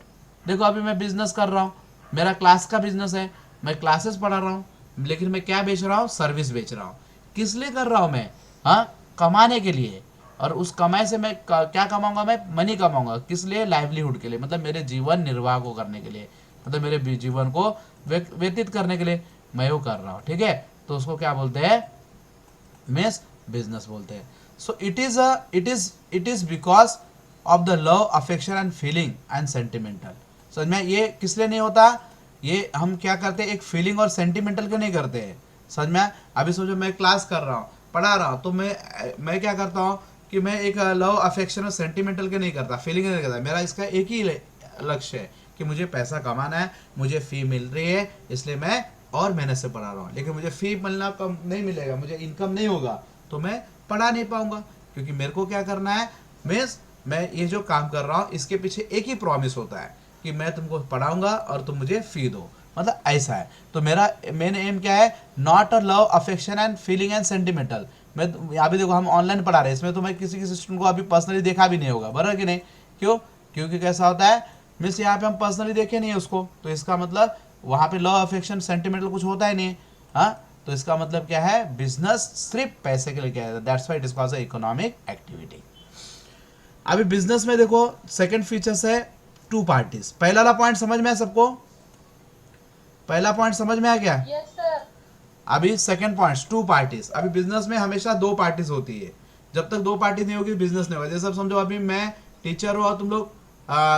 देखो अभी मैं business कर रहा हूँ, मेरा class का बिजनेस है, मैं क्लासेस पढ़ा रहा हूँ, लेकिन मैं क्या बेच रहा हूँ, सर्विस बेच रहा हूँ। किस लिए कर रहा हूँ मैं, हाँ, कमाने के लिए। और उस कमाई से मैं क्या कमाऊंगा, मैं मनी कमाऊंगा। किस लिए, लाइवलीहुड के लिए, मतलब मेरे जीवन निर्वाह को करने के लिए, मतलब मेरे जीवन को व्यतीत करने के लिए मैं वो कर रहा हूँ। ठीक है, तो उसको क्या बोलते हैं, मीन्स बिजनेस बोलते हैं। सो it is because of the love, affection and feeling and sentimental. समझ में, ये किस लिए नहीं होता, ये हम क्या करते हैं, एक फीलिंग और सेंटिमेंटल के नहीं करते हैं। समझ में, अभी समझो मैं क्लास कर रहा हूँ, पढ़ा रहा हूँ, तो मैं क्या करता हूँ कि मैं एक लव, अफेक्शन और सेंटिमेंटल के नहीं करता, फीलिंग नहीं करता। मेरा इसका एक ही लक्ष्य है कि मुझे पैसा कमाना है, मुझे फी मिल रही है, इसलिए मैं और मेहनत से पढ़ा रहा हूँ। लेकिन मुझे फी मिलना कम नहीं मिलेगा, मुझे इनकम नहीं होगा, तो मैं पढ़ा नहीं पाऊंगा। क्योंकि मेरे को क्या करना है, मैं ये जो काम कर रहा हूँ इसके पीछे एक ही प्रॉमिस होता है कि मैं तुमको पढ़ाऊंगा और तुम मुझे फी दो, मतलब ऐसा है। तो मेरा मेन एम क्या है, not a love, affection and feeling and sentimental. मैं यहाँ भी देखो हम ऑनलाइन पढ़ा रहे हैं, इसमें तो मैं किसी स्टूडेंट को अभी पर्सनली देखा भी नहीं होगा, बराबर कि नहीं। क्यों, क्योंकि कैसा होता है, मीन्स यहाँ पे हम पर्सनली देखे नहीं है उसको, तो इसका मतलब वहाँ पे लव, अफेक्शन, सेंटिमेंटल कुछ होता ही नहीं। हाँ, तो इसका मतलब क्या है, बिजनेस सिर्फ पैसे के लिए क्या है, that's why it is called economic activity. अभी बिजनेस में देखो सेकंड फीचर्स है टू पार्टीज। पहला वाला पॉइंट समझ में है सबको, पहला पॉइंट समझ में आ गया। Yes sir. अभी सेकंड पॉइंट टू पार्टीज। अभी बिजनेस में हमेशा दो पार्टीज होती है, जब तक दो पार्टीज नहीं होगी बिजनेस नहीं होगा। जैसे समझो अभी मैं टीचर हो और तुम लोग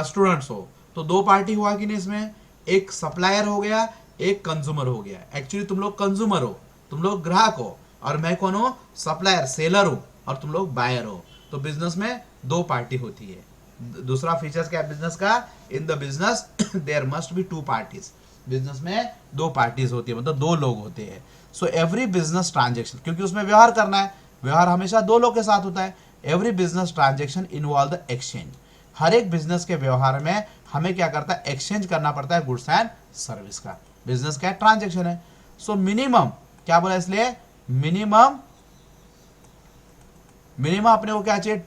स्टूडेंट्स हो, तो दो पार्टी हुआ कि नहीं इसमें, एक सप्लायर हो गया, एक कंज्यूमर हो गया। एक्चुअली तुम लोग कंज्यूमर हो, तुम लोग ग्राहक हो, और मैं कौन हूँ, सप्लायर, सेलर हूँ, और तुम लोग बायर हो। तो बिजनेस में दो पार्टी होती है। दूसरा फीचर्स क्या है बिजनेस का, in the business there must be two parties. Business में दो पार्टीज होती है, मतलब दो लोग होते हैं। सो एवरी बिजनेस ट्रांजेक्शन, क्योंकि उसमें व्यवहार करना है, व्यवहार हमेशा दो लोग के साथ होता है। Every business transaction involve the exchange. हर एक बिजनेस के व्यवहार में हमें क्या करता है, एक्सचेंज करना पड़ता है गुड्स एंड सर्विस का। बिजनेस क्या ट्रांजेक्शन है। सो मिनिमम क्या बोला, इसलिए मिनिमम अपने को क्या चाहिए,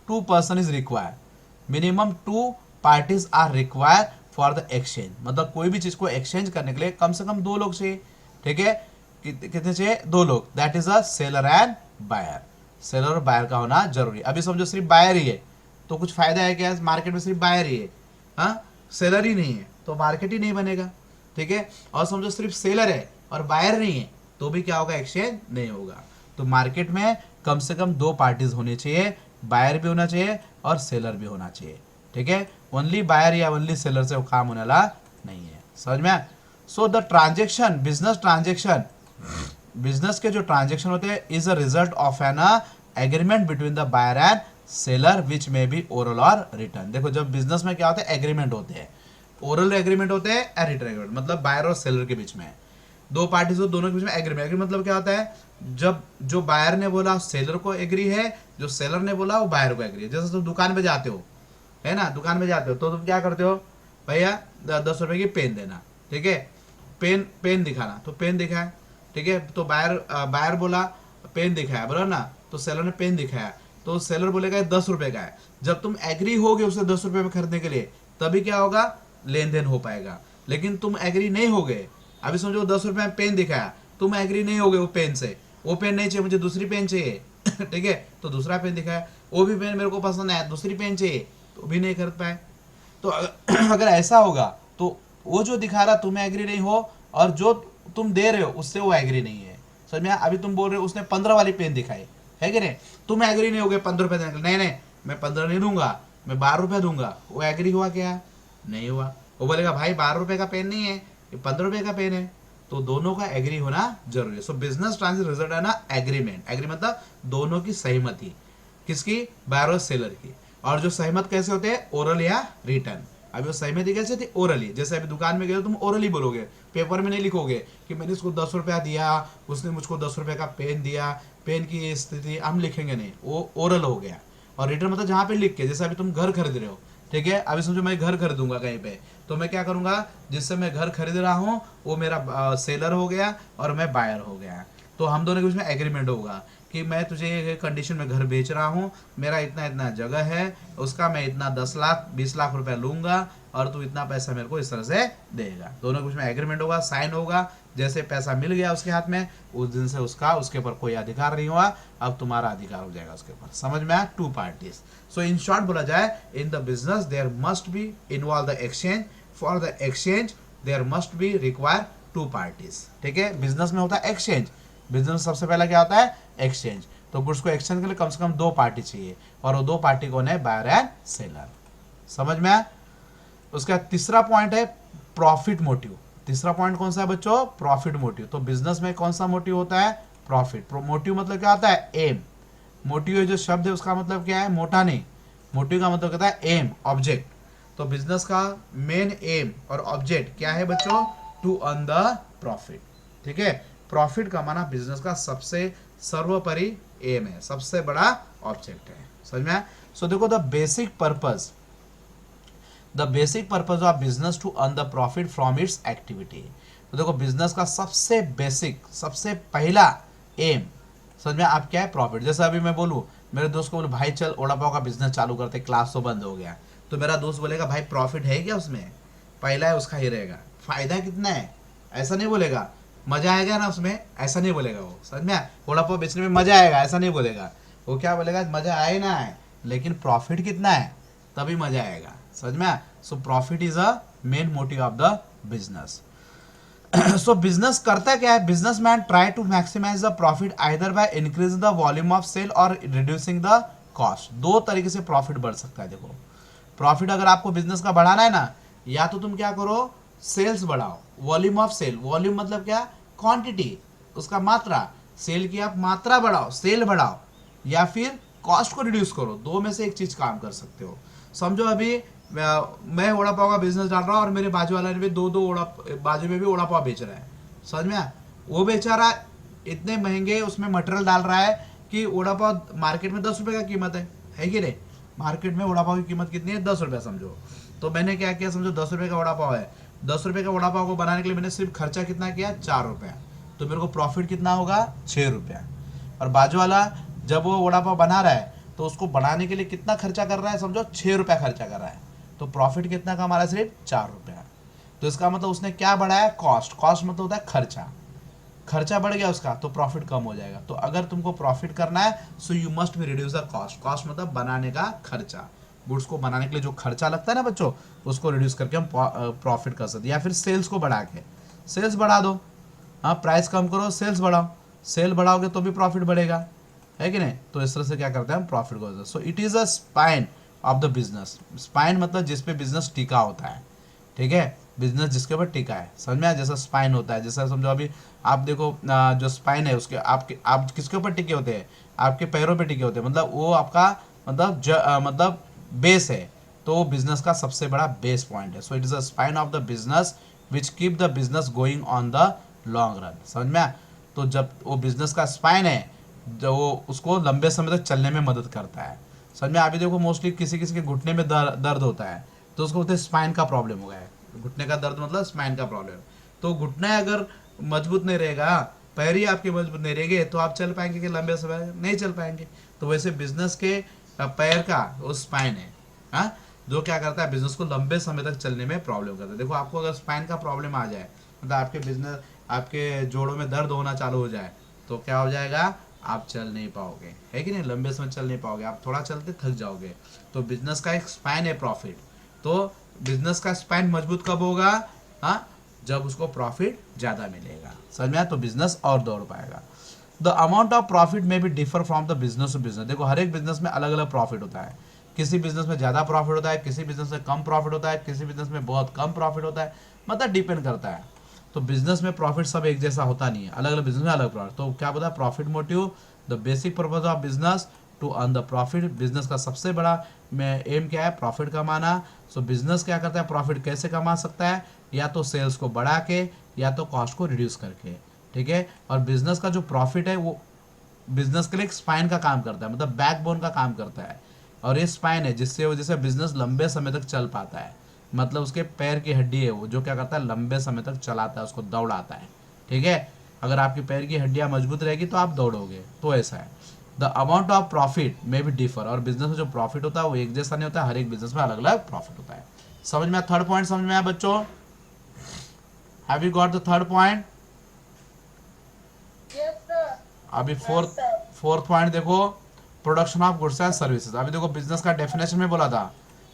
two person is required. Minimum two parties are required for the exchange. मतलब कोई भी चीज को एक्सचेंज करने के लिए कम से कम दो लोग चाहिए। ठीक है, कितने चाहिए, दो लोग। That is a seller and buyer. Seller और बायर का होना जरूरी। अभी समझो सिर्फ बायर ही है तो कुछ फायदा है क्या, मार्केट में सिर्फ बायर ही है, हाँ, सेलर ही नहीं है तो मार्केट ही नहीं बनेगा। ठीक है, और समझो सिर्फ सेलर है और बायर नहीं है तो भी क्या होगा, एक्सचेंज नहीं होगा। तो मार्केट में कम से कम दो पार्टीज होनी चाहिए, बायर भी होना चाहिए और सेलर भी होना चाहिए। ठीक है, ओनली बायर या ओनली सेलर से वो काम होने वाला नहीं है, समझ में। So the transaction, business transaction, business के जो ट्रांजेक्शन होते हैं is a result of an agreement between the buyer and seller which may be oral और रिटर्न। देखो जब बिजनेस में क्या होता है, एग्रीमेंट होते हैं, ओरल एग्रीमेंट होते हैं या रिटर्न एग्रीमेंट, मतलब बायर और सेलर के बीच में दो पार्टीज हो, दोनों के बीच में एग्रीमेंट। एग्रीमेंट मतलब क्या होता है, जब जो बायर ने बोला सेलर को एग्री है, जो सेलर ने बोला वो बायर को एग्री है। जैसे तुम दुकान पे जाते हो, है ना, दुकान में जाते हो तो तुम क्या करते हो, भैया 10 रुपए की पेन देना। ठीक है, पेन दिखाना, तो पेन दिखाया। ठीक है, तो बायर बोला पेन दिखाया, बराबर ना, तो सेलर ने पेन दिखाया, तो सेलर बोलेगा 10 रुपए का है। जब तुम एग्री होगे उसे 10 रुपए में खरीदने के लिए, तभी क्या होगा, लेन देन हो पाएगा। लेकिन तुम एग्री नहीं हो गए, अभी समझो 10 रुपए में पेन दिखाया, तुम एग्री नहीं हो गए वो पेन से, वो पेन नहीं चाहिए, मुझे दूसरी पेन चाहिए ठीक है, तो दूसरा पेन दिखाया, वो भी पेन मेरे को पसंद है, दूसरी पेन चाहिए, तो भी नहीं कर पाए। तो अगर ऐसा होगा तो वो जो दिखा रहा तुम्हें एग्री नहीं हो, और जो तुम दे रहे हो उससे वो एग्री नहीं है। समझ में आया? अभी तुम बोल रहे हो उसने 15 वाली पेन दिखाई है कि नहीं, तुम एग्री नहीं हो गए 15 रुपए देने के लिए, नहीं नहीं मैं 15 नहीं दूंगा, मैं 12 रुपए दूंगा, वो एग्री हुआ क्या? नहीं हुआ। वो बोलेगा भाई 12 रुपए का पेन नहीं है, ये 15 रुपए का पेन है। तो दोनों का एग्री होना जरूरी है। सो बिजनेस ट्रांजेक्शन रिजल्ट है ना एग्रीमेंट, एग्री मतलब दोनों की सहमति, किसकी? बायर और सेलर की। और जो सहमत कैसे होते हैं? ओरल या रिटर्न। अभी वो सहमति कैसे थी? ओरली। जैसे अभी दुकान में गए तो तुम ओरली बोलोगे, पेपर में नहीं लिखोगे कि मैंने इसको 10 रुपया दिया, उसने मुझको 10 रुपये का पेन दिया, पेन की स्थिति हम लिखेंगे नहीं, वो ओरल हो गया। और रिटर्न मतलब जहाँ पे लिख के, जैसे अभी तुम घर खरीद रहे हो, ठीक है, अभी समझो मैं घर खरीदूंगा कहीं पे, तो मैं क्या करूंगा, जिससे मैं घर खरीद रहा हूँ वो मेरा सेलर हो गया और मैं बायर हो गया। तो हम दोनों के बीच में एग्रीमेंट होगा कि मैं तुझे ये कंडीशन में घर बेच रहा हूँ, मेरा इतना इतना जगह है, उसका मैं इतना 10 लाख 20 लाख रुपया लूंगा और तू इतना पैसा मेरे को इस तरह से देगा। दोनों के बीच में एग्रीमेंट होगा, साइन होगा। जैसे पैसा मिल गया उसके हाथ में, उस दिन से उसके ऊपर कोई अधिकार नहीं हुआ, अब तुम्हारा अधिकार हो जाएगा उसके ऊपर। समझ में आया? Two parties. So in short बोला जाए, in the business there must be involve the exchange, for the exchange there must be require two parties. ठीक है, बिजनेस में होता है एक्सचेंज, बिजनेस सबसे पहला क्या होता है? एक्सचेंज। तो गुड्स को एक्सचेंज के लिए कम से कम 2 पार्टी चाहिए, और वो 2 पार्टी कौन है? Buyer and seller. समझ में आया? उसका तीसरा पॉइंट है प्रॉफिट मोटिव। तीसरा पॉइंट कौन सा है बच्चों? Profit motive. तो बिजनेस में कौन सा मोटिव होता है? प्रॉफिट। मोटिव मतलब क्या होता है? एम। मोटिव जो शब्द है उसका मतलब क्या है? मोटा नहीं, मोटिव का मतलब कहता है एम, ऑब्जेक्ट। तो बिजनेस का मेन एम और ऑब्जेक्ट क्या है बच्चों? To earn the profit. ठीक है, प्रॉफिट कमाना बिजनेस का सबसे सर्वोपरि एम है, सबसे बड़ा ऑब्जेक्ट है। समझ में आया? सो देखो, the basic purpose of business to earn the profit from its activity. तो देखो, बिजनेस का सबसे बेसिक, सबसे पहला एम समझ में आप क्या है? प्रॉफिट। जैसे अभी मैं बोलूँ, मेरे दोस्त को बोलूँ भाई चल वड़ा पाव का बिजनेस चालू करते, क्लास तो बंद हो गया, तो मेरा दोस्त बोलेगा भाई प्रॉफिट है क्या उसमें? पहला है उसका ही रहेगा, फायदा कितना है, ऐसा नहीं बोलेगा। मजा आएगा ना उसमें, ऐसा नहीं बोलेगा वो। समझ में? वड़ा पाव बेचने में मजा आएगा, ऐसा नहीं बोलेगा वो। क्या बोलेगा? मजा आए ना आए, लेकिन प्रॉफिट कितना है तभी मजा आएगा। समझ में? So profit is a main motive of the business. So business करता क्या है? Businessman try to maximise the profit either by increase the volume of sale और रिड्यूसिंग द कॉस्ट। 2 तरीके से प्रॉफिट बढ़ सकता है। देखो, प्रॉफिट अगर आपको बिजनेस का बढ़ाना है ना, या तो तुम क्या करो, सेल्स बढ़ाओ, वॉल्यूम ऑफ सेल। वॉल्यूम मतलब क्या? क्वांटिटी, उसका मात्रा। सेल की आप मात्रा बढ़ाओ, सेल बढ़ाओ, या फिर कॉस्ट को रिड्यूस करो। 2 में से एक चीज काम कर सकते हो। समझो अभी मैं वड़ा पाव का बिजनेस डाल रहा हूँ और मेरे बाजू वाले ने भी बाजू में भी वड़ा पाव बेच रहा है। समझ में? वो बेचारा इतने महंगे उसमें मटेरियल डाल रहा है कि वड़ा पाव मार्केट में 10 रुपए का कीमत है कि नहीं? मार्केट में वड़ा पाव की कीमत कितनी है? 10 रुपये समझो। तो मैंने क्या किया, समझो 10 रुपये का वड़ा पाव है, 10 रुपये का वड़ा पाव को बनाने के लिए मैंने सिर्फ खर्चा कितना किया? 4 रुपया। तो मेरे को प्रॉफिट कितना होगा? 6 रुपया। और बाजू वाला जब वो वड़ा पाव बना रहा है तो उसको बनाने के लिए कितना खर्चा कर रहा है? समझो 6 रुपया खर्चा कर रहा है। तो प्रॉफिट कितना का हमारा? सिर्फ 4 रुपया। तो इसका मतलब उसने क्या बढ़ाया? कॉस्ट। कॉस्ट मतलब होता है खर्चा। खर्चा बढ़ गया उसका तो प्रॉफिट कम हो जाएगा। तो अगर तुमको प्रॉफिट करना है so you must be reduce the cost. Cost मतलब बनाने का खर्चा। गुड्स को बनाने के लिए जो खर्चा लगता है ना बच्चों, उसको रिड्यूस करके हम प्रॉफिट कर सकते हैं। या फिर सेल्स को बढ़ा के, सेल्स बढ़ा दो। हाँ, प्राइस कम करो, सेल्स बढ़ाओ। सेल बढ़ाओगे तो भी प्रॉफिट बढ़ेगा, है कि नहीं? तो इस तरह से क्या करते हैं हम? प्रॉफिट को। So it is a spine of the business. Spine मतलब जिसपे बिजनेस टिका होता है। ठीक है, बिजनेस जिसके ऊपर टिका है। समझ में आया? जैसा स्पाइन होता है, जैसा समझो अभी आप देखो, जो स्पाइन है उसके आप किसके ऊपर टिके होते हैं? आपके पैरों पे टिके होते हैं। मतलब वो आपका मतलब बेस है। तो वो बिजनेस का सबसे बड़ा बेस पॉइंट है। So it is a spine of the business which keep the business going on the long run. समझ में आया? तो जब वो बिजनेस का स्पाइन है, जो वो उसको लंबे समय तक चलने में मदद करता है। समझ में? अभी देखो, मोस्टली किसी किसी के घुटने में दर्द होता है, तो उसको बोलते हैं स्पाइन का प्रॉब्लम हो गया है। घुटने का दर्द मतलब स्पाइन का प्रॉब्लम। तो घुटना अगर मजबूत नहीं रहेगा, पैर ही आपके मजबूत नहीं रहेंगे, तो आप चल पाएंगे कि लंबे समय नहीं चल पाएंगे। तो वैसे बिजनेस के पैर का वो स्पाइन है, हाँ, जो क्या करता है? बिजनेस को लंबे समय तक चलने में प्रॉब्लम करता है। देखो, आपको अगर स्पाइन का प्रॉब्लम आ जाए, मतलब आपके जोड़ों में दर्द होना चालू हो जाए, तो क्या हो जाएगा? आप चल नहीं पाओगे, है कि नहीं, लंबे समय चल नहीं पाओगे, आप थोड़ा चलते थक जाओगे। तो बिजनेस का एक स्पैन है प्रॉफिट, तो बिजनेस का स्पैन मजबूत कब होगा, हाँ, जब उसको प्रॉफिट ज़्यादा मिलेगा, समझ में आया, तो बिजनेस और दौड़ पाएगा। द अमाउंट ऑफ प्रॉफिट में भी differ from the business to business. देखो हर एक बिजनेस में अलग अलग प्रॉफिट होता है, किसी बिजनेस में ज़्यादा प्रॉफिट होता है, किसी बिजनेस में कम प्रॉफिट होता है, किसी बिजनेस में बहुत कम प्रॉफिट होता है, मतलब डिपेंड करता है। तो बिजनेस में प्रॉफिट सब एक जैसा होता नहीं है, अलग अलग बिजनेस में अलग प्रॉफिट। तो क्या बोला, profit motive, the basic purpose of business to earn the profit. Business का सबसे बड़ा एम क्या है, प्रॉफिट कमाना। सो बिजनेस क्या करता है, प्रॉफिट कैसे कमा सकता है, या तो सेल्स को बढ़ा के, या तो कॉस्ट को रिड्यूस करके, ठीक है। और बिजनेस का जो प्रॉफिट है वो बिजनेस के लिए एक स्पाइन का काम करता है, मतलब बैकबोन का काम करता है। और ये स्पाइन है जिससे वजह से बिजनेस लंबे समय तक चल पाता है, मतलब उसके पैर की हड्डी है वो, जो क्या करता है, लंबे समय तक चलाता है, उसको दौड़ाता है, ठीक है। अगर आपकी पैर की हड्डियां मजबूत रहेगी तो आप दौड़ोगे, तो ऐसा है। द अमाउंट ऑफ प्रॉफिट में भी डिफर, और बिजनेस में जो प्रॉफिट होता है वो एक जैसा नहीं होता है, हर एक बिजनेस में अलग अलग प्रॉफिट होता है। समझ में आया, थर्ड पॉइंट समझ में आया बच्चों, have you got the third point. Yes, sir. अभी Yes, fourth sir. Fourth point देखो, production of goods and services. अभी देखो बिजनेस का डेफिनेशन में बोला था,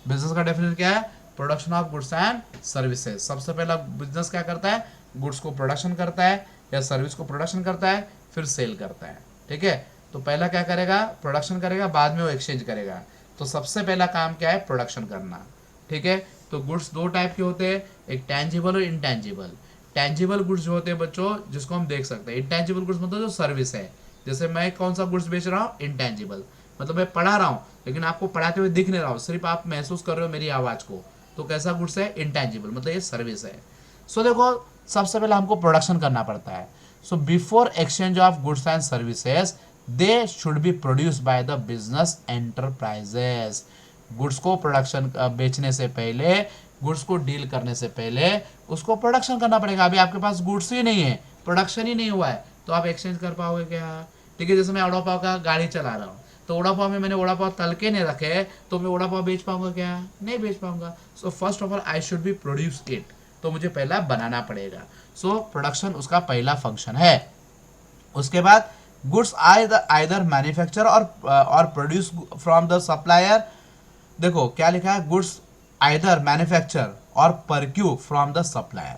बिजनेस का डेफिनेशन क्या है, production of goods and services. सबसे पहला बिजनेस क्या करता है, गुड्स को प्रोडक्शन करता है या सर्विस को प्रोडक्शन करता है, फिर सेल करता है, ठीक है। तो पहला क्या करेगा, प्रोडक्शन करेगा, बाद में वो एक्सचेंज करेगा। तो सबसे पहला काम क्या है, प्रोडक्शन करना, ठीक है। तो गुड्स दो टाइप के होते हैं, एक टैंजिबल और इनटैंजिबल। टैंजिबल गुड्स जो होते हैं बच्चों, जिसको हम देख सकते हैं। इनटैंजिबल गुड्स मतलब जो सर्विस है, जैसे मैं कौन सा गुड्स बेच रहा हूँ, इनटैंजिबल, मतलब मैं पढ़ा रहा हूँ लेकिन आपको पढ़ाते हुए दिख नहीं रहा हूँ, सिर्फ आप महसूस कर रहे हो मेरी आवाज़ को, तो कैसा गुड्स है, इनटैंजिबल, मतलब ये सर्विस है। सो देखो सबसे पहले हमको प्रोडक्शन करना पड़ता है। सो before exchange of goods and services they should be produce by the business enterprises. Goods को प्रोडक्शन बेचने से पहले, गुड्स को डील करने से पहले उसको प्रोडक्शन करना पड़ेगा। अभी आपके पास गुड्स ही नहीं है, प्रोडक्शन ही नहीं हुआ है, तो आप एक्सचेंज कर पाओगे क्या, ठीक है। जैसे मैं वड़ा पाव का गाड़ी चला रहा हूँ, तो वड़ा पाव में मैंने वड़ा पाव तल के नहीं रखे, तो मैं वड़ा पाव बेच पाऊंगा क्या, नहीं बेच पाऊंगा। सो first of all I should be produce it, तो मुझे पहला बनाना पड़ेगा। सो प्रोडक्शन उसका पहला फंक्शन है। उसके बाद गुड्स आइदर मैन्युफैक्चर और प्रोड्यूस फ्रॉम द सप्लायर। देखो क्या लिखा है, गुड्स आइदर मैन्युफैक्चर और परक्यू फ्रॉम द सप्लायर,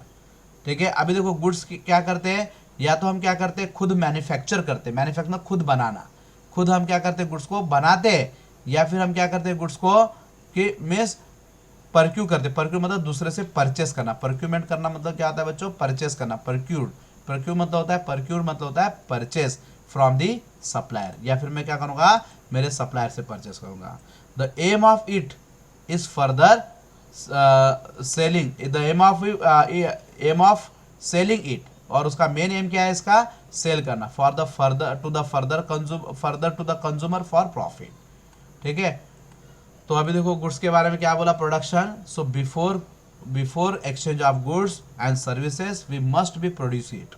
ठीक है। अभी देखो गुड्स क्या करते हैं, या तो हम क्या करते हैं, खुद मैन्युफैक्चर करते हैं, मैन्युफैक्चर मतलब खुद बनाना, खुद हम क्या करते हैं, गुड्स को बनाते हैं, या फिर हम क्या करते हैं, गुड्स को कि मीन्स परक्यू करते। परक्यू मतलब दूसरे से परचेस करना, परक्यूमेंट करना मतलब क्या होता है बच्चों, परचेस करना। परक्यूड, परक्यू मतलब होता है, परक्यूड मतलब होता है परचेस फ्रॉम दी सप्लायर, या फिर मैं क्या करूँगा, मेरे सप्लायर से परचेस करूँगा। The aim of it is further selling, the aim of selling it, और उसका मेन एम क्या है, इसका सेल करना, for the further to the consumer for profit, ठीक है। तो अभी देखो गुड्स के बारे में क्या बोला, production. So before exchange of goods and services we must be produce it,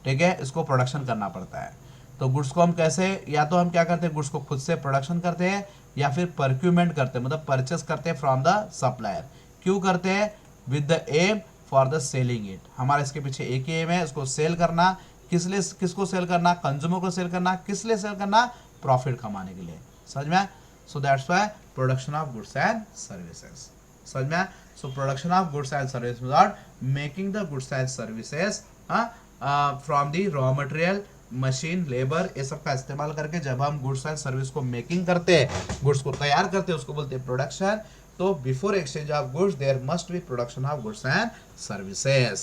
ठीक है, इसको प्रोडक्शन करना पड़ता है। तो गुड्स को हम कैसे, या तो हम क्या करते हैं, गुड्स को खुद से प्रोडक्शन करते हैं, या फिर परक्यूमेंट करते हैं, मतलब परचेस करते हैं फ्रॉम द सप्लायर। क्यों करते हैं, with the aim for the selling it. हमारा इसके पीछे एक ही एम है, उसको सेल करना। किस लिए, किसको सेल करना, कंज्यूमर को सेल करना। किस लिए सेल करना, प्रॉफिट कमाने के लिए, समझ में। So that's why production of goods and services, समझ में। So production of goods and services without making the goods and services from the raw material, machine, labour, ये सब का इस्तेमाल करके जब हम गुड्स एंड सर्विस को मेकिंग करते हैं, गुड्स को तैयार करते हैं, उसको बोलते हैं प्रोडक्शन। तो before exchange of goods there must be production of goods and services.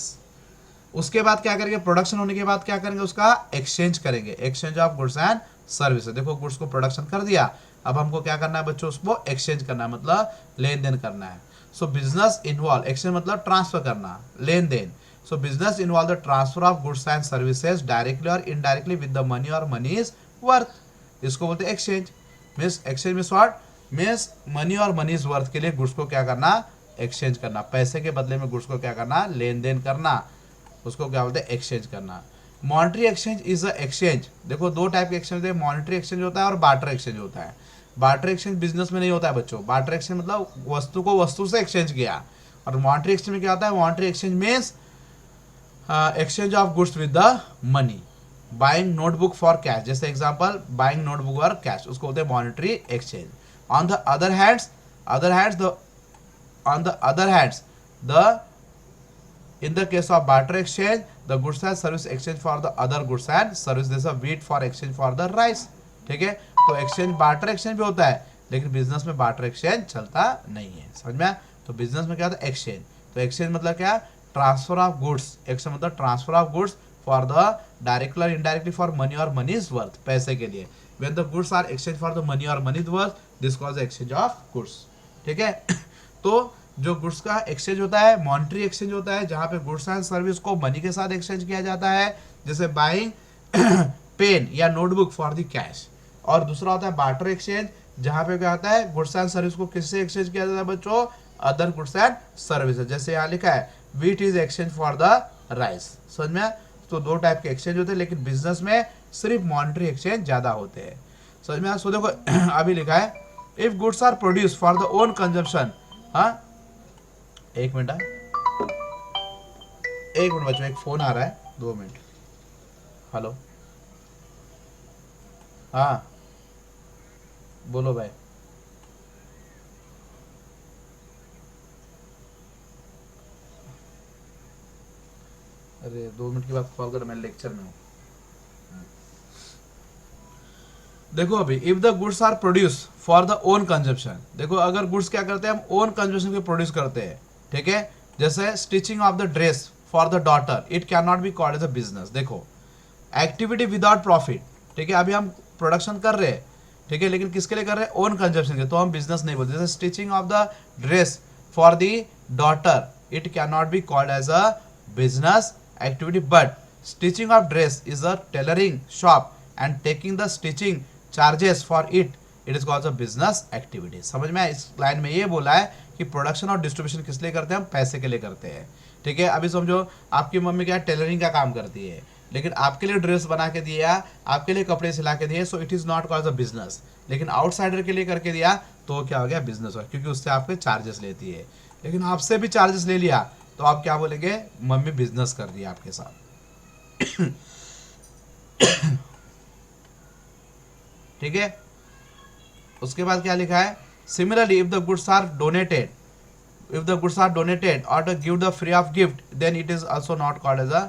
उसके बाद क्या करेंगे, प्रोडक्शन होने के बाद क्या करेंगे, उसका एक्सचेंज करेंगे, exchange of goods and services. देखो गुड्स को प्रोडक्शन कर दिया, अब हमको क्या करना है बच्चों, उसको एक्सचेंज करना है, मतलब लेन देन करना है। सो बिजनेस इन्वॉल्व, एक्सचेंज मतलब ट्रांसफर करना, लेन then. So business involve the transfer of goods and services directly or indirectly with the money or money's worth. इसको बोलते हैं exchange. Means exchange means what? Means money और money's worth के लिए goods को क्या करना, exchange करना, पैसे के बदले में गुड्स को क्या करना, लेन देन करना, उसको क्या बोलते हैं, exchange करना। Monetary exchange is a exchange. देखो दो टाइप के एक्सचेंज होते हैं, मॉनेटरी एक्सचेंज होता है और बार्टर एक्सचेंज होता है। बार्टर एक्सचेंज बिजनेस में नहीं होता है बच्चों, बार्टर एक्सचेंज मतलब वस्तु को वस्तु से एक्सचेंज किया, और मॉनेटरी एक्सचेंज में क्या होता है, monetary exchange means exchange of goods with the money, buying notebook for cash, जैसे example buying notebook for cash, उसको बोलते हैं monetary exchange. On the other hands the in the case of barter exchange, the goods and service exchange for the other goods and service, जैसा wheat for exchange for the rice, ठीक है। तो exchange barter exchange भी होता है, लेकिन business में barter exchange चलता नहीं है, समझ में आया? तो बिजनेस में क्या होता है? एक्सचेंज। तो एक्सचेंज मतलब क्या? Transfer of goods. एक्सचेंज मतलब transfer of goods for the directly और इनडायरेक्टली फॉर मनी और मनी इज वर्थ, पैसे के लिए। When the goods are exchange for the money और money is worth, this called exchange of goods, ठीक है। तो जो गुड्स का एक्सचेंज होता है मॉनेटरी एक्सचेंज होता है, जहां पे गुड्स एंड सर्विस को मनी के साथ एक्सचेंज किया जाता है, जैसे बाइंग पेन या नोटबुक फॉर द कैश। और दूसरा होता है बार्टर एक्सचेंज, जहां पे क्या होता है? गुड्स एंड सर्विस को किससे एक्सचेंज किया जाता है बच्चों? Other goods and services. जैसे यहाँ लिखा है wheat is exchange for the rice, समझ में? तो दो टाइप के एक्सचेंज होते हैं, लेकिन बिजनेस में सिर्फ मॉनेटरी एक्सचेंज ज्यादा होते हैं, समझ में? सो देखो अभी लिखा है if goods are produce for the own consumption, हाँ एक मिनट बच्चों, एक फोन आ रहा है, 2 मिनट। हेलो, हाँ बोलो भाई। अरे 2 मिनट के बाद कॉल कर, मैं लेक्चर में हूँ। देखो अभी if the goods are produce for the own consumption, देखो अगर गुड्स क्या करते हैं? हम ओन कंजम्पशन के प्रोड्यूस करते हैं, ठीक है। जैसे stitching of the dress for the daughter, it can not be called as a business. देखो एक्टिविटी विदाउट प्रॉफिट, ठीक है। अभी हम प्रोडक्शन कर रहे हैं, ठीक है, लेकिन किसके लिए कर रहे हैं? ओन कंजम्पशन के, तो हम बिजनेस नहीं बोलते। जैसे stitching of the dress for the daughter, it can not be called as a business activity, but stitching of dress is a tailoring shop and taking the stitching charges for it is called a business activity. समझ में? इस line में ये बोला है कि production और distribution किस लिए करते हैं? हम पैसे के लिए करते हैं, ठीक है। अभी समझो आपकी मम्मी क्या टेलरिंग का काम करती है, लेकिन आपके लिए ड्रेस बना के दिया, आपके लिए कपड़े सिला के दिए, सो it is not called a business. लेकिन आउटसाइडर के लिए करके दिया तो क्या हो गया? बिजनेस हो गया, क्योंकि उससे आपके चार्जेस लेती है। लेकिन आपसे भी चार्जेस ले लिया तो आप क्या बोलेंगे? मम्मी बिजनेस कर रही है आपके साथ, ठीक है। उसके बाद क्या लिखा है? Similarly if the goods are donated, if the goods are donated or to give the free of gift, then it is also not called as a,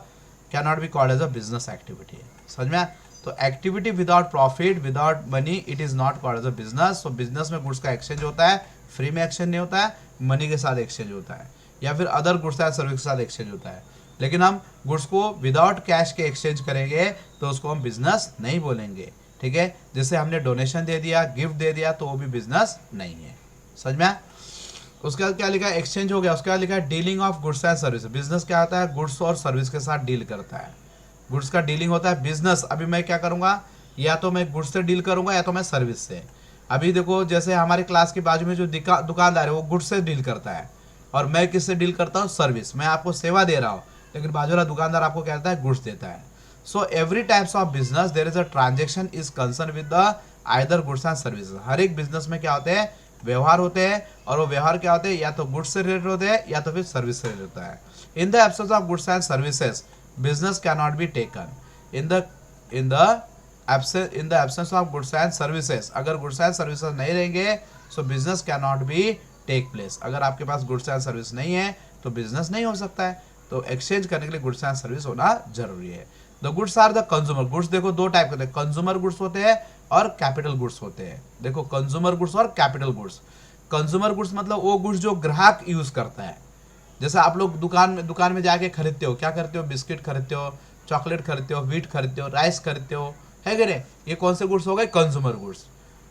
cannot be called as a business activity। समझ में? तो activity without profit, without money, it is not called as a business. तो business में goods का exchange होता है, free में exchange नहीं होता है, मनी के साथ एक्सचेंज होता है, या फिर अदर गुड्स एंड सर्विस के साथ एक्सचेंज होता है। लेकिन हम गुड्स को विदाउट कैश के एक्सचेंज करेंगे तो उसको हम बिजनेस नहीं बोलेंगे, ठीक है। जैसे हमने डोनेशन दे दिया, गिफ्ट दे दिया, तो वो भी बिजनेस नहीं है, समझ में? उसके बाद क्या लिखा है? एक्सचेंज हो गया। उसके बाद लिखा है dealing of goods and service. Business क्या होता है? गुड्स और सर्विस के साथ डील करता है, गुड्स का डीलिंग होता है बिजनेस। अभी मैं क्या करूंगा? या तो मैं गुड्स से डील करूंगा या तो मैं सर्विस से। अभी देखो जैसे हमारे क्लास के बाजू में जो दुकानदार है वो गुड्स से डील करता है, और मैं किससे डील करता हूँ? सर्विस। मैं आपको सेवा दे रहा हूँ, लेकिन बाजू वाला दुकानदार आपको क्या कहता है? गुड्स देता है। So every types of business there is a transaction is concern with the either goods and services. हर एक बिजनेस में क्या होते हैं? व्यवहार होते हैं, और वो व्यवहार क्या होते हैं? या तो गुड्स से रिलेटेड होते हैं या तो फिर सर्विस से रिलेटेड होता है। In the absence of goods and services business can not be taken. In the absence of goods and services, अगर गुड्स एंड सर्विसेज नहीं रहेंगे so business can not be take place. अगर आपके पास goods and service नहीं है तो business नहीं हो सकता है। तो एक्सचेंज करने के लिए गुड्स एंड सर्विस होना जरूरी है। The goods are the consumer goods. देखो दो टाइप के होते हैं, कंज्यूमर गुड्स होते हैं और कैपिटल गुड्स होते हैं। देखो कंज्यूमर गुड्स और कैपिटल गुड्स। कंज्यूमर गुड्स मतलब वो गुड्स जो ग्राहक यूज करता है। जैसे आप लोग दुकान में जाके खरीदते हो, क्या करते हो? बिस्किट खरीदते हो, चॉकलेट खरीदते हो, व्हीट खरीदते हो, राइस खरीदते हो, है कि नहीं? ये कौन से गुड्स हो गए? Consumer goods.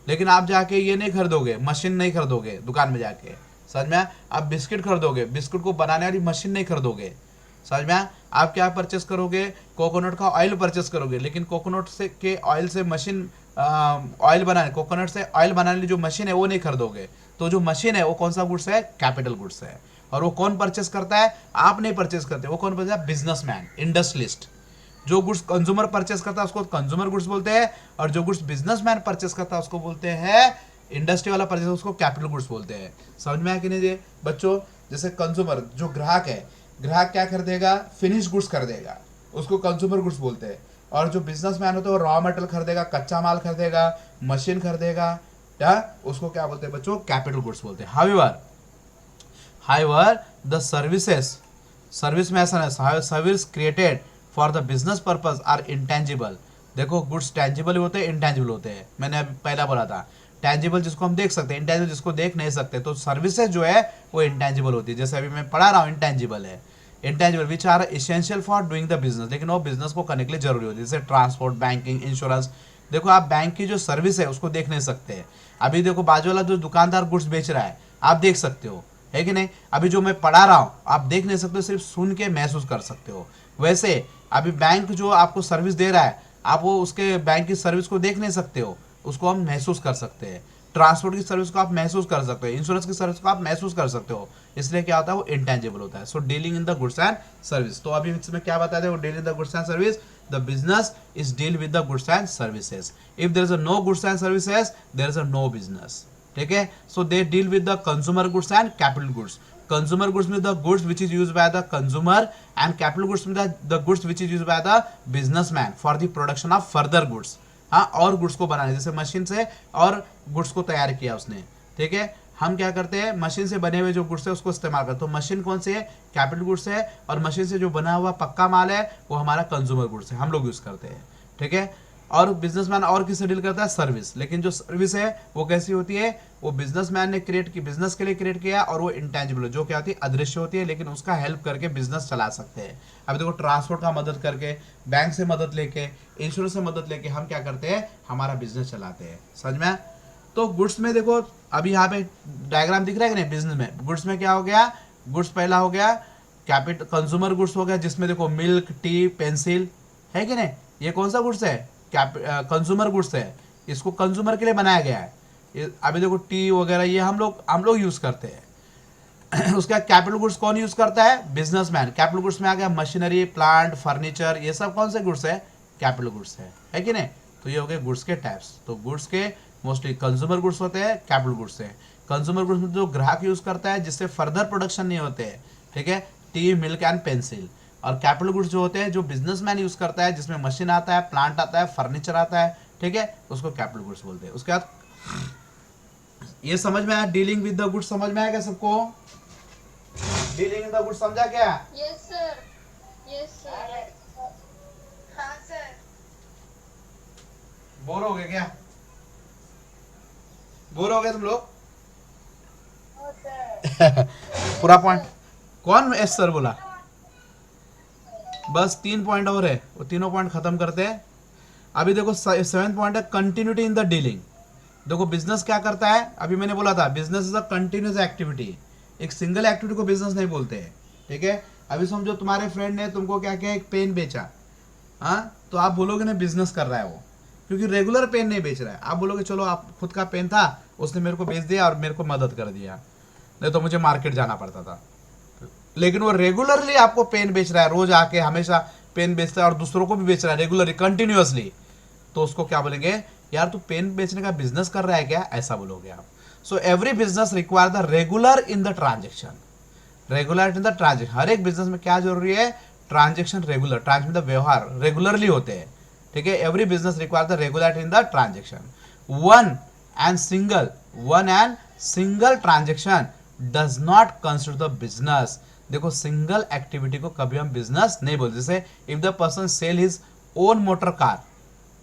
लेकिन आप जाके ये नहीं खरीदोगे, मशीन नहीं खरीदोगे दुकान में जाके, समझ में? आप बिस्किट खरीदोगे, बिस्किट को बनाने वाली मशीन नहीं खरीदोगे, समझ में? आप क्या परचेस करोगे? कोकोनट का ऑयल परचेस करोगे, लेकिन कोकोनट से के ऑयल से मशीन ऑयल बनाने, कोकोनट से ऑयल बनाने वाली जो मशीन है वो नहीं खरीदोगे। तो जो मशीन है वो कौन सा गुड्स है? कैपिटल गुड्स है। और वो कौन परचेस करता है? आप नहीं परचेस करते, वो कौन परचेस? Businessman, industrialist. जो गुड्स कंज्यूमर परचेस करता है उसको कंज्यूमर गुड्स बोलते हैं, और जो गुड्स बिजनेसमैन परचेस करता है उसको बोलते हैं, इंडस्ट्री वाला परचेस उसको कैपिटल गुड्स बोलते हैं। समझ में आया कि नहीं जी बच्चों? जैसे कंज्यूमर जो ग्राहक है, ग्राहक क्या खरीदेगा? फिनिश गुड्स खरीदेगा, उसको कंज्यूमर गुड्स बोलते हैं। और जो बिजनेसमैन होता है वो रॉ मटेरियल खरीदेगा, कच्चा माल खरीदेगा, मशीन खरीदेगा, क्या उसको क्या बोलते हैं बच्चों, कैपिटल गुड्स बोलते हैं। हाउएवर द सर्विस में ऐसा नहीं, service created for the business purpose are intangible. देखो गुड्स टेंजिबल भी होते हैं, इंटेंजिबल होते हैं, मैंने अभी पहला बोला था। टेंजिबल जिसको हम देख सकते हैं, इंटेंजिबल जिसको देख नहीं सकते। तो सर्विसेज जो है वो इंटेंजिबल होती है, जैसे अभी मैं पढ़ा रहा हूँ इंटेंजिबल है। Intangible which are essential for doing the business, लेकिन वो बिजनेस को करने के लिए जरूरी होती है, जैसे ट्रांसपोर्ट, बैंकिंग, इंश्योरेंस। देखो आप बैंक की जो सर्विस है उसको देख नहीं सकते। अभी देखो बाजू वाला जो दुकानदार गुड्स बेच रहा है आप देख सकते हो, है कि नहीं। अभी जो मैं पढ़ा रहा हूँ आप देख नहीं सकते हो, सिर्फ सुन के महसूस कर सकते हो। वैसे अभी बैंक जो आपको सर्विस दे रहा है, आप वो उसके बैंक की सर्विस को देख नहीं सकते हो, उसको हम महसूस कर सकते हैं। ट्रांसपोर्ट की सर्विस को आप महसूस कर सकते हो, इंश्योरेंस की सर्विस को आप महसूस कर सकते हो, इसलिए क्या होता है वो इंटेंजिबल होता है। So dealing in the goods and service, तो अभी इसमें क्या बताते हैं वो dealing in the goods and service, the business is deal with the goods and services. If there is a no goods and services there is a no business, ठीक है। So they deal with the consumer goods and capital goods. Consumer goods means the goods which is used by the consumer, and capital goods means the goods which is used by the businessman for the production of further goods। हाँ, और goods को बनाने, जैसे machine से और goods को तैयार किया उसने, ठीक है। हम क्या करते हैं, मशीन से बने हुए जो गुड्स है उसको इस्तेमाल करते हैं। तो मशीन कौन सी है, कैपिटल गुड्स है, और मशीन से जो बना हुआ पक्का माल है वो हमारा कंज्यूमर गुड्स है, हम लोग यूज करते हैं, ठीक है। और बिजनेसमैन और किससे डील करता है, सर्विस। लेकिन जो सर्विस है वो कैसी होती है, वो बिजनेसमैन ने क्रिएट की, बिजनेस के लिए क्रिएट किया, और वो इंटेंजिबल है, जो क्या होती है, अदृश्य होती है, लेकिन उसका हेल्प करके बिजनेस चला सकते हैं। अभी देखो ट्रांसपोर्ट का मदद करके, बैंक से मदद लेके, इंश्योरेंस से मदद लेके हम क्या करते हैं, हमारा बिजनेस चलाते हैं, समझ में। तो गुड्स में देखो अभी यहाँ पे डायग्राम दिख रहा है कि नहीं, बिजनेस में गुड्स में क्या हो गया, गुड्स पहला हो गया कैपिटल कंज्यूमर गुड्स हो गया, जिसमें देखो मिल्क, टी, पेंसिल, है कि नहीं। ये कौन सा गुड्स है, कंज्यूमर गुड्स है, इसको कंज्यूमर के लिए बनाया गया है। अभी देखो टी वगैरह ये हम लोग यूज करते हैं। उसका कैपिटल गुड्स कौन यूज करता है, बिजनेसमैन। कैपिटल गुड्स में आ गया मशीनरी, प्लांट, फर्नीचर, ये सब कौन से गुड्स है, कैपिटल गुड्स है कि नहीं। तो ये हो गए गुड्स के टाइप्स। तो गुड्स के मोस्टली कंज्यूमर गुड्स होते हैं, कैपिटल गुड्स है। कंज्यूमर गुड्स में जो ग्राहक यूज करता है, जिससे फर्दर प्रोडक्शन नहीं होते हैं, ठीक है, टी, मिल्क एंड पेंसिल। और कैपिटल गुड्स जो होते हैं जो बिजनेसमैन यूज करता है, जिसमें मशीन आता है, प्लांट आता है, फर्नीचर आता है, ठीक है, उसको कैपिटल गुड्स बोलते हैं। उसके बाद ये समझ में आया, डीलिंग विद द गुड्स समझ में आया क्या सबको, डीलिंग विद द गुड्स समझा क्या। यस सर, यस सर, हाँ सर। बोर हो गए क्या, बोर हो गए तुम लोग। हाँ सर। पूरा पॉइंट कौन एस सर बोला, बस 3 पॉइंट और है, वो तीनों पॉइंट खत्म करते हैं। अभी देखो 7th पॉइंट है कंटिन्यूटी इन द डीलिंग। देखो बिजनेस क्या करता है, अभी मैंने बोला था business is a continuous activity, एक सिंगल एक्टिविटी को बिजनेस नहीं बोलते हैं, ठीक है। अभी समझो तुम्हारे फ्रेंड ने तुमको क्या किया, एक पेन बेचा, हाँ, तो आप बोलोगे ना बिजनेस कर रहा है वो, क्योंकि रेगुलर पेन नहीं बेच रहा है। आप बोलोगे चलो आप खुद का पेन था, उसने मेरे को बेच दिया और मेरे को मदद कर दिया, नहीं तो मुझे मार्केट जाना पड़ता था। लेकिन वो रेगुलरली आपको पेन बेच रहा है, रोज आके हमेशा पेन बेचता है और दूसरों को भी बेच रहा है रेगुलरली, कंटिन्यूअसली, तो उसको क्या बोलेंगे, यार तू पेन बेचने का बिजनेस कर रहा है क्या, ऐसा बोलोगे आप। So every business require the regular in the transaction, regular in the transaction. हर एक बिजनेस में क्या जरूरी है, ट्रांजेक्शन रेगुलर, ट्रांजेक्शन व्यवहार रेगुलरली होते हैं, ठीक है। Every business require the regular in the transaction. One and single transaction does not consider the business. देखो सिंगल एक्टिविटी को कभी हम बिजनेस नहीं बोलते। जैसे if the person sell his own motor car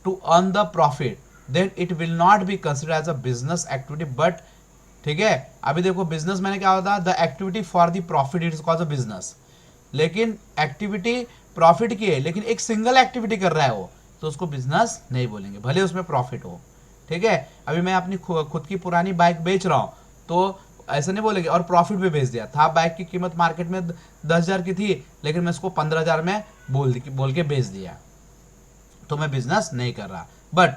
to earn the profit, then it will not be consider as a business activity, but, ठीक है। अभी देखो बिजनेस मैंने क्या होता है, the activity for the profit it is called a business. लेकिन activity profit की है, लेकिन एक सिंगल एक्टिविटी कर रहा है वो, तो उसको बिजनेस नहीं बोलेंगे, भले उसमें प्रॉफिट हो, ठीक है। अभी मैं अपनी खुद की पुरानी बाइक बेच रहा हूँ, तो ऐसा नहीं बोलेंगे और प्रॉफिट पे बेच दिया था। बाइक की कीमत मार्केट में 10,000 की थी, लेकिन मैं इसको 15,000 में बोल के बेच दिया, तो मैं बिजनेस नहीं कर रहा। But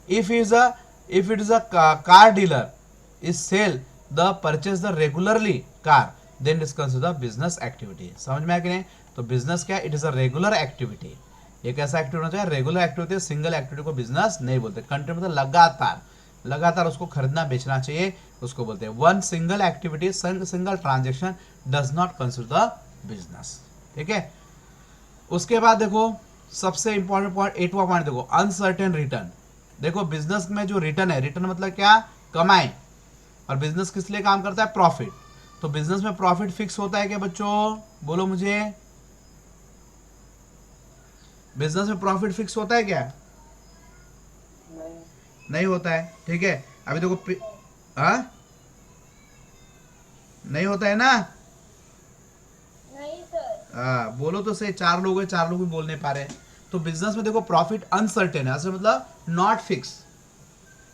if it is a car dealer is sell the purchase the regularly car, then is consider business activity. समझ में आया कि नहीं। तो बिजनेस क्या है, it is a regular activity. एक ऐसा एक्टिविटी होना चाहिए, रेगुलर एक्टिविटी, सिंगल एक्टिविटी को बिजनेस नहीं बोलते। कंटिन्यू मतलब लगातार उसको खरीदना बेचना चाहिए, उसको बोलते हैं। One single activity, single transaction does not consider the business, ठीक है। उसके बाद देखो सबसे इंपॉर्टेंट पॉइंट 8वां पॉइंट देखो, अनसर्टेन रिटर्न। देखो बिजनेस में जो रिटर्न है, रिटर्न मतलब क्या, कमाई, और बिजनेस किस लिए काम करता है, प्रॉफिट। तो बिजनेस में प्रॉफिट फिक्स होता है क्या बच्चों, बोलो मुझे, बिजनेस में प्रॉफिट फिक्स होता है क्या, नहीं होता है, ठीक है। अभी देखो हाँ, नहीं होता है ना, नहीं सर। हाँ बोलो तो सही, चार लोग हैं, चार लोग भी बोल नहीं पा रहे। तो बिजनेस में देखो प्रॉफिट अनसर्टेन है, असल मतलब नॉट फिक्स।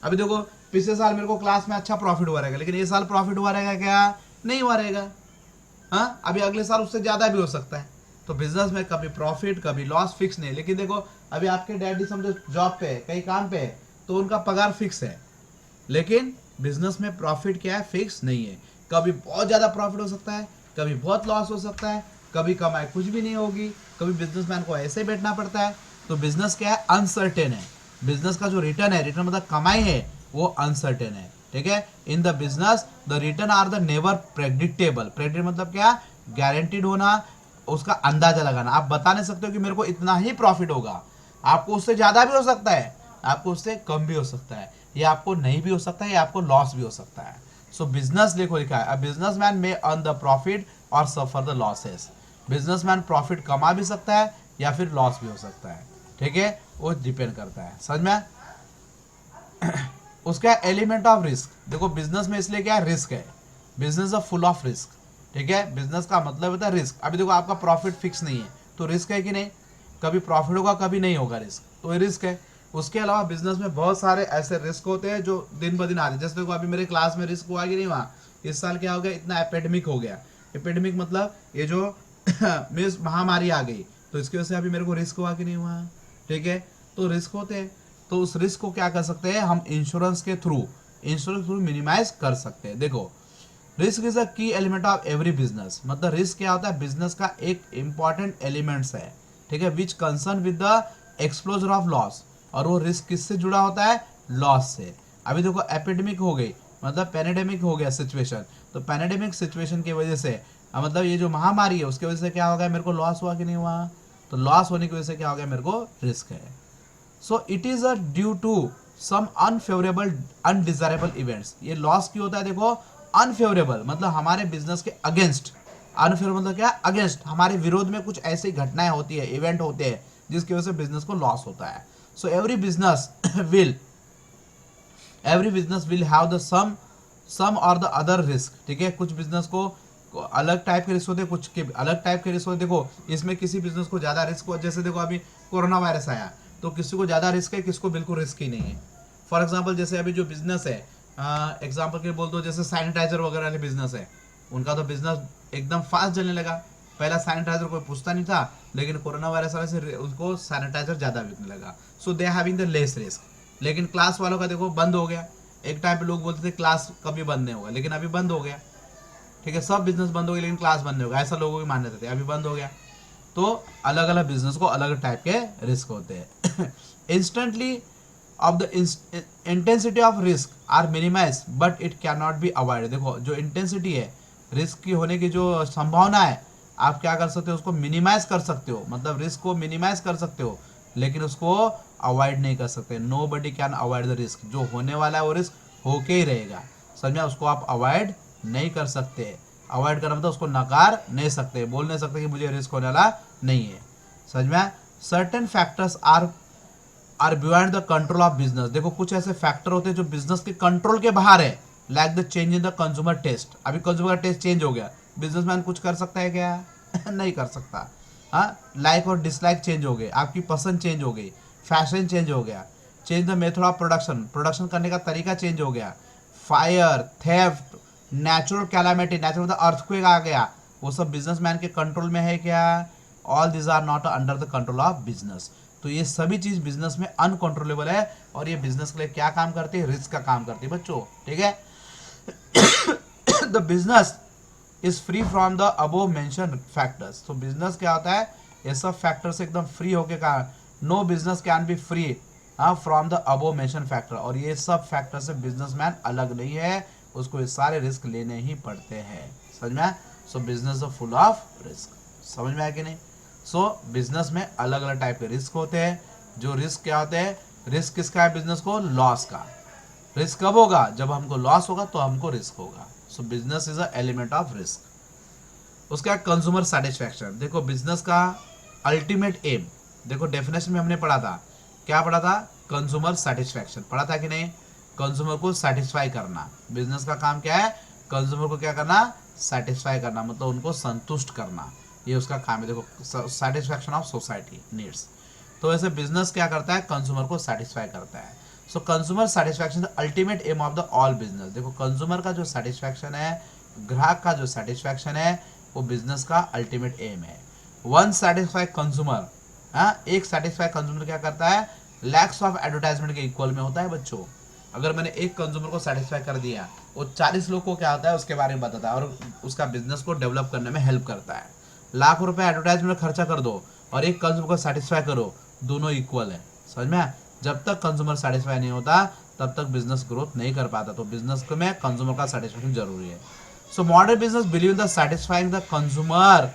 अभी देखो पिछले साल मेरे को क्लास में अच्छा प्रॉफिट हुआ रहेगा, लेकिन ये साल प्रॉफिट हुआ रहेगा क्या, नहीं हुआ रहेगा। हाँ, अभी अगले साल उससे ज्यादा भी हो सकता है। तो बिजनेस में कभी प्रॉफिट कभी लॉस फिक्स नहीं है। लेकिन देखो अभी आपके डैडी समझो जॉब पे है, कहीं काम पे है, तो उनका पगार फिक्स है। लेकिन बिजनेस में प्रॉफिट क्या है, फिक्स नहीं है। कभी बहुत ज़्यादा प्रॉफिट हो सकता है, कभी बहुत लॉस हो सकता है, कभी कमाई कुछ भी नहीं होगी, कभी बिजनेसमैन को ऐसे ही बैठना पड़ता है। तो बिजनेस क्या है, अनसर्टेन है। बिजनेस का जो रिटर्न है, रिटर्न मतलब कमाई है, वो अनसर्टेन है, ठीक है। In the business the return are the never predictable. Predict मतलब क्या, गारंटीड होना, उसका अंदाजा लगाना। आप बता नहीं सकते हो कि मेरे को इतना ही प्रॉफिट होगा, आपको उससे ज़्यादा भी हो सकता है, आपको उससे कम भी हो सकता है, ये आपको नहीं भी हो सकता है, ये आपको लॉस भी हो सकता है। सो बिजनेस देखो लिखा है, अ बिजनेसमैन में अर्न द प्रॉफिट और suffer the losses. Businessman profit कमा भी सकता है या फिर लॉस भी हो सकता है, ठीक है, वो डिपेंड करता है, समझ में। उसका एलिमेंट ऑफ रिस्क, देखो बिजनेस में इसलिए क्या है, रिस्क है, business a full of risk, ठीक है। बिजनेस का मतलब होता है रिस्क। अभी देखो आपका प्रॉफिट फिक्स नहीं है, तो रिस्क है कि नहीं, कभी प्रॉफिट होगा कभी नहीं होगा, रिस्क, तो ये रिस्क है। उसके अलावा बिजनेस में बहुत सारे ऐसे रिस्क होते हैं जो दिन ब दिन आते हैं। जैसे देखो अभी मेरे क्लास में रिस्क हुआ कि नहीं हुआ, इस साल क्या हो गया, इतना एपेडमिक हो गया। एपेडमिक मतलब ये जो मीन्स महामारी आ गई, तो इसकी वजह से अभी मेरे को रिस्क हुआ कि नहीं हुआ, ठीक है। तो रिस्क होते हैं, तो उस रिस्क को क्या कर सकते हैं हम, इंश्योरेंस के थ्रू मिनिमाइज कर सकते हैं। देखो रिस्क इज अ की एलिमेंट ऑफ एवरी बिजनेस, मतलब रिस्क क्या होता है, बिजनेस का एक इंपॉर्टेंट एलिमेंट्स है, ठीक है, which concern with the exposure of loss. और वो रिस्क किससे जुड़ा होता है, लॉस से। अभी देखो एपिडेमिक हो गई, मतलब पैनेडेमिक हो गया सिचुएशन, तो पैनेडेमिक सिचुएशन की वजह से मतलब ये जो महामारी है उसकी वजह से क्या हो गया, मेरे को लॉस हुआ कि नहीं हुआ, तो लॉस होने की वजह से क्या हो गया, मेरे को रिस्क है। So it is a due to some unfavourable undesirable events. ये लॉस क्यों होता है, देखो अनफेवरेबल मतलब हमारे बिजनेस के अगेंस्ट, अनफेवरेबल मतलब क्या, अगेंस्ट, हमारे विरोध में कुछ ऐसी घटनाएं होती है, इवेंट होते हैं जिसकी वजह से बिजनेस को लॉस होता है। So will every business will have the some और द अदर रिस्क, ठीक है। कुछ बिजनेस को अलग टाइप के रिस्क होते हैं, कुछ के अलग टाइप के रिस्क होते हैं। देखो इसमें किसी बिजनेस को ज़्यादा रिस्क हो, जैसे देखो अभी कोरोना वायरस आया, तो किसी को ज़्यादा रिस्क है, किसको बिल्कुल रिस्क ही नहीं है। फॉर एग्जाम्पल जैसे अभी जो बिजनेस है, एग्जाम्पल के लिए बोल दो, जैसे सैनिटाइजर वगैरह वाले बिजनेस है, उनका तो बिजनेस एकदम फास्ट चलने लगा। पहला सैनिटाइजर कोई पूछता नहीं था, लेकिन कोरोना वायरस वाले से उनको सैनिटाइजर ज़्यादा बिकने लगा। So they having the less risk. लेकिन क्लास वालों का देखो बंद हो गया। एक टाइम पे लोग बोलते थे क्लास कभी बंद नहीं होगा, लेकिन अभी बंद हो गया, ठीक है। सब बिजनेस बंद हो गए लेकिन क्लास बंद नहीं होगा, ऐसा लोगों की मान्यता थी, अभी बंद हो गया। तो अलग अलग बिजनेस को अलग टाइप के रिस्क होते हैं। Instantly of the intensity of risk are minimise but it can not be avoid. देखो जो इंटेंसिटी है रिस्क की होने की जो संभावना है, आप क्या कर सकते हो, उसको मिनिमाइज कर सकते हो, मतलब रिस्क को मिनिमाइज कर सकते हो, लेकिन उसको अवॉइड नहीं कर सकते। Nobody can avoid the risk, जो होने वाला है वो रिस्क होके ही रहेगा, समझा, उसको आप अवॉइड नहीं कर सकते। अवॉइड करना मतलब उसको नकार नहीं सकते, बोल नहीं सकते कि मुझे रिस्क होने वाला नहीं है, समझ में। Certain factors are beyond the control of business. देखो कुछ ऐसे फैक्टर होते हैं जो बिजनेस के कंट्रोल के बाहर है, like the change in the consumer taste. अभी कंज्यूमर टेस्ट चेंज हो गया, बिजनेसमैन कुछ कर सकता है क्या? नहीं कर सकता। हाँ, लाइक और डिसलाइक चेंज हो गए, आपकी पसंद चेंज हो गई, फैशन चेंज हो गया, change the method of production, production करने का तरीका चेंज हो गया, fire, theft, natural calamity, natural मतलब अर्थक्वेक आ गया, वो सब बिजनेसमैन के कंट्रोल में है क्या? All this are not under the control of business. तो ये सभी चीज बिजनेस में अनकंट्रोलेबल है, और ये बिजनेस के लिए क्या काम करती है? रिस्क का काम करती है बच्चों, ठीक है। The business is free from the above mention factors. तो बिजनेस क्या होता है? ये सब फैक्टर से एकदम फ्री होके का, no business can be free from the above mention factor. और ये सब फैक्टर से बिजनेसमैन अलग नहीं है, उसको ये सारे रिस्क लेने ही पड़ते हैं, समझ में? सो बिजनेस फुल ऑफ रिस्क, समझ में आया कि नहीं? सो बिजनेस में अलग अलग टाइप के रिस्क होते हैं। जो रिस्क क्या होते हैं, रिस्क किसका है बिजनेस को, लॉस का। रिस्क कब होगा, जब हमको लॉस होगा तो हमको रिस्क होगा। सो business is a element of risk. उसका कंज्यूमर सेटिस्फैक्शन, देखो बिजनेस का अल्टीमेट एम, देखो डेफिनेशन में हमने पढ़ा था, क्या पढ़ा था, कंज्यूमर सेटिस्फैक्शन पढ़ा था कि नहीं। कंज्यूमर को सेटिस्फाई करना, बिजनेस का काम क्या है, कंज्यूमर को क्या करना, सेटिस्फाई करना, मतलब उनको संतुष्ट करना, ये उसका काम है। देखो सेटिस्फैक्शन ऑफ सोसाइटी नीड्स। तो वैसे बिजनेस क्या करता है, कंज्यूमर को सेटिस्फाई करता है। सो consumer satisfaction the ultimate aim of the all business. देखो कंज्यूमर का जो सेटिस्फैक्शन है, ग्राहक का जो सेटिस्फैक्शन है, वो बिजनेस का अल्टीमेट एम है। वन सेटिस्फाइड कंज्यूमर, एक सेटिस्फाइड कंज्यूमर क्या करता है, लैक्स ऑफ एडवर्टाइजमेंट के इक्वल में होता है बच्चों। अगर मैंने एक कंज्यूमर को सेटिस्फाई कर दिया, वो 40 लोग को क्या होता है उसके बारे में बताता है और उसका बिजनेस को डेवलप करने में हेल्प करता है। लाख रुपए एडवर्टाइजमेंट खर्चा कर दो और एक कंज्यूमर को सेटिस्फाई करो, दोनों इक्वल है, समझ में। जब तक कंज्यूमर सेटिस्फाई नहीं होता तब तक बिजनेस ग्रोथ नहीं कर पाता। तो बिजनेस में कंज्यूमर का सेटिस्फेक्शन जरूरी है। So modern business believe in the satisfying the consumer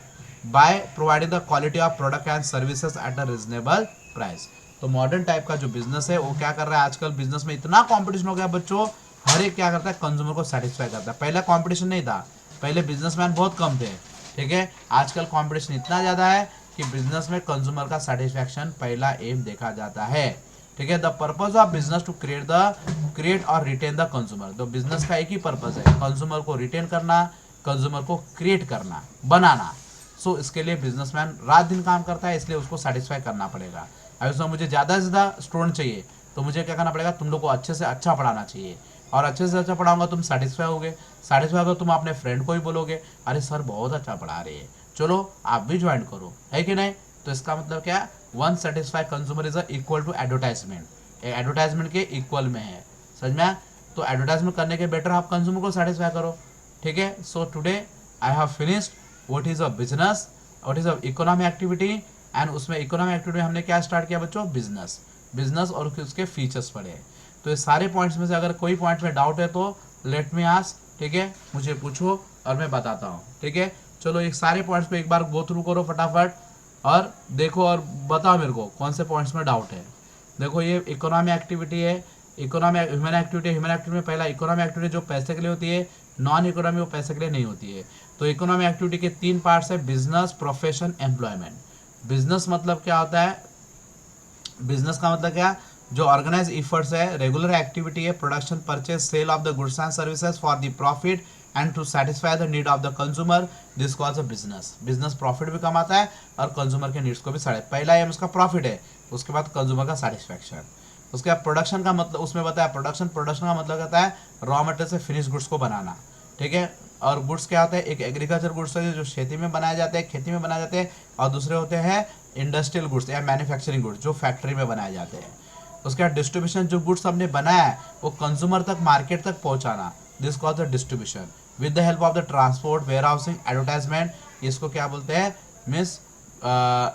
by providing the quality of product and services at a reasonable price. तो मॉडर्न टाइप का जो बिजनेस है वो क्या कर रहा है, आजकल बिजनेस में इतना कंपटीशन हो गया बच्चों, हर एक क्या करता है, कंज्यूमर को सेटिस्फाई करता है। पहले कंपटीशन नहीं था, पहले बिजनेसमैन बहुत कम थे, ठीक है। आजकल कंपटीशन इतना ज़्यादा है कि बिजनेस में कंज्यूमर का सेटिस्फैक्शन पहला एम देखा जाता है, ठीक है। The purpose of business to create और रिटेन द कंज्यूमर। तो बिजनेस का एक ही पर्पज है, कंज्यूमर को रिटेन करना, कंज्यूमर को क्रिएट करना, बनाना। सो इसके लिए बिजनेसमैन रात दिन काम करता है, इसलिए उसको सेटिस्फाई करना पड़ेगा। अब उसमें मुझे ज़्यादा से ज़्यादा स्टूडेंट चाहिए तो मुझे क्या करना पड़ेगा, तुम लोग को अच्छे से अच्छा पढ़ाना चाहिए, और अच्छे से अच्छा पढ़ाऊंगा तुम सेटिस्फाई होगे। सेटिस्फाई होगा तुम अपने फ्रेंड को ही बोलोगे, अरे सर बहुत अच्छा पढ़ा रहे हैं, चलो आप भी ज्वाइन करो, है कि नहीं। तो इसका मतलब क्या, one satisfied consumer is equal to advertisement, advertisement के इक्वल में है, समझ में। तो एडवर्टाइजमेंट करने के बेटर आप कंज्यूमर को सेटिस्फाई करो, ठीक है। So today I have finished what is a business, what is a economic activity, and उसमें इकोनॉमिक एक्टिविटी में हमने क्या स्टार्ट किया बच्चों, बिजनेस और उसके फीचर्स पढ़े। तो ये सारे पॉइंट्स में से अगर कोई पॉइंट में डाउट है तो लेट मी आस्क, ठीक है, मुझे पूछो और मैं बताता हूँ, ठीक है। चलो ये सारे पॉइंट्स को एक बार गो थ्रू करो फटाफट और देखो और बताओ मेरे को कौन से पॉइंट्स में डाउट है। देखो ये इकोनॉमिक एक्टिविटी है, इकोनॉमिक ह्यूमन एक्टिविटी में पहला इकोनॉमिक एक्टिविटी जो पैसे के लिए होती है, नॉन इकोनॉमिक वो पैसे के लिए नहीं होती है। तो इकोनॉमिक एक्टिविटी के 3 पार्ट्स है, बिजनेस, प्रोफेशन, एम्प्लॉयमेंट। बिजनेस मतलब क्या होता है, बिजनेस का मतलब क्या, जो ऑर्गेनाइज इफर्ट्स है, रेगुलर एक्टिविटी है, production, purchase, sale of the goods and services for the profit and to satisfy the need of the consumer, this calls a business. Business profit भी कमाता है और कंज्यूमर के नीड्स को भी पहला एम उसका प्रॉफिट है, उसके बाद कंज्यूमर का सेटिस्फैक्शन। उसके बाद प्रोडक्शन का मतलब उसमें बताया, प्रोडक्शन का मतलब कहता है रॉ मटेरियल से फिनिश गुड्स को बनाना, ठीक है। और गुड्स क्या होता है, एक एग्रीकल्चर गुड्स है जो खेती में बनाए जाते हैं, खेती में बनाए जाते हैं, और दूसरे होते हैं इंडस्ट्रियल गुड्स या मैन्युफैक्चरिंग गुड्स जो फैक्ट्री में बनाए जाते हैं। उसके बाद डिस्ट्रीब्यूशन, जो गुड्स हमने बनाया है वो कंज्यूमर तक, मार्केट तक पहुंचाना, this calls the distribution with the help of the transport, warehousing, advertisement, इसको क्या बोलते हैं, means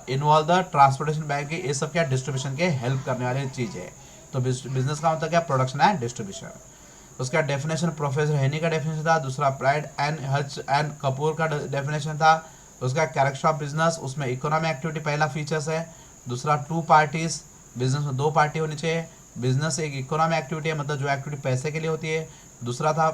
involve the transportation bank, ये सब क्या डिस्ट्रीब्यूशन के हेल्प करने वाली चीज़ है। तो बिजनेस का मतलब क्या, प्रोडक्शन एंड डिस्ट्रीब्यूशन। उसका डेफिनेशन प्रोफेसर हेनी का डेफिनेशन था, दूसरा pride and Hutch and Kapoor का डेफिनेशन था। उसका कैरेक्टर ऑफ बिजनेस, उसमें इकोनॉमिक एक्टिविटी पहला फीचर्स है, दूसरा 2 पार्टीज, बिजनेस में 2 पार्टी होनी चाहिए। बिजनेस एक इकोनॉमिक एक्टिविटी है, मतलब जो एक्टिविटी पैसे के लिए होती है। दूसरा था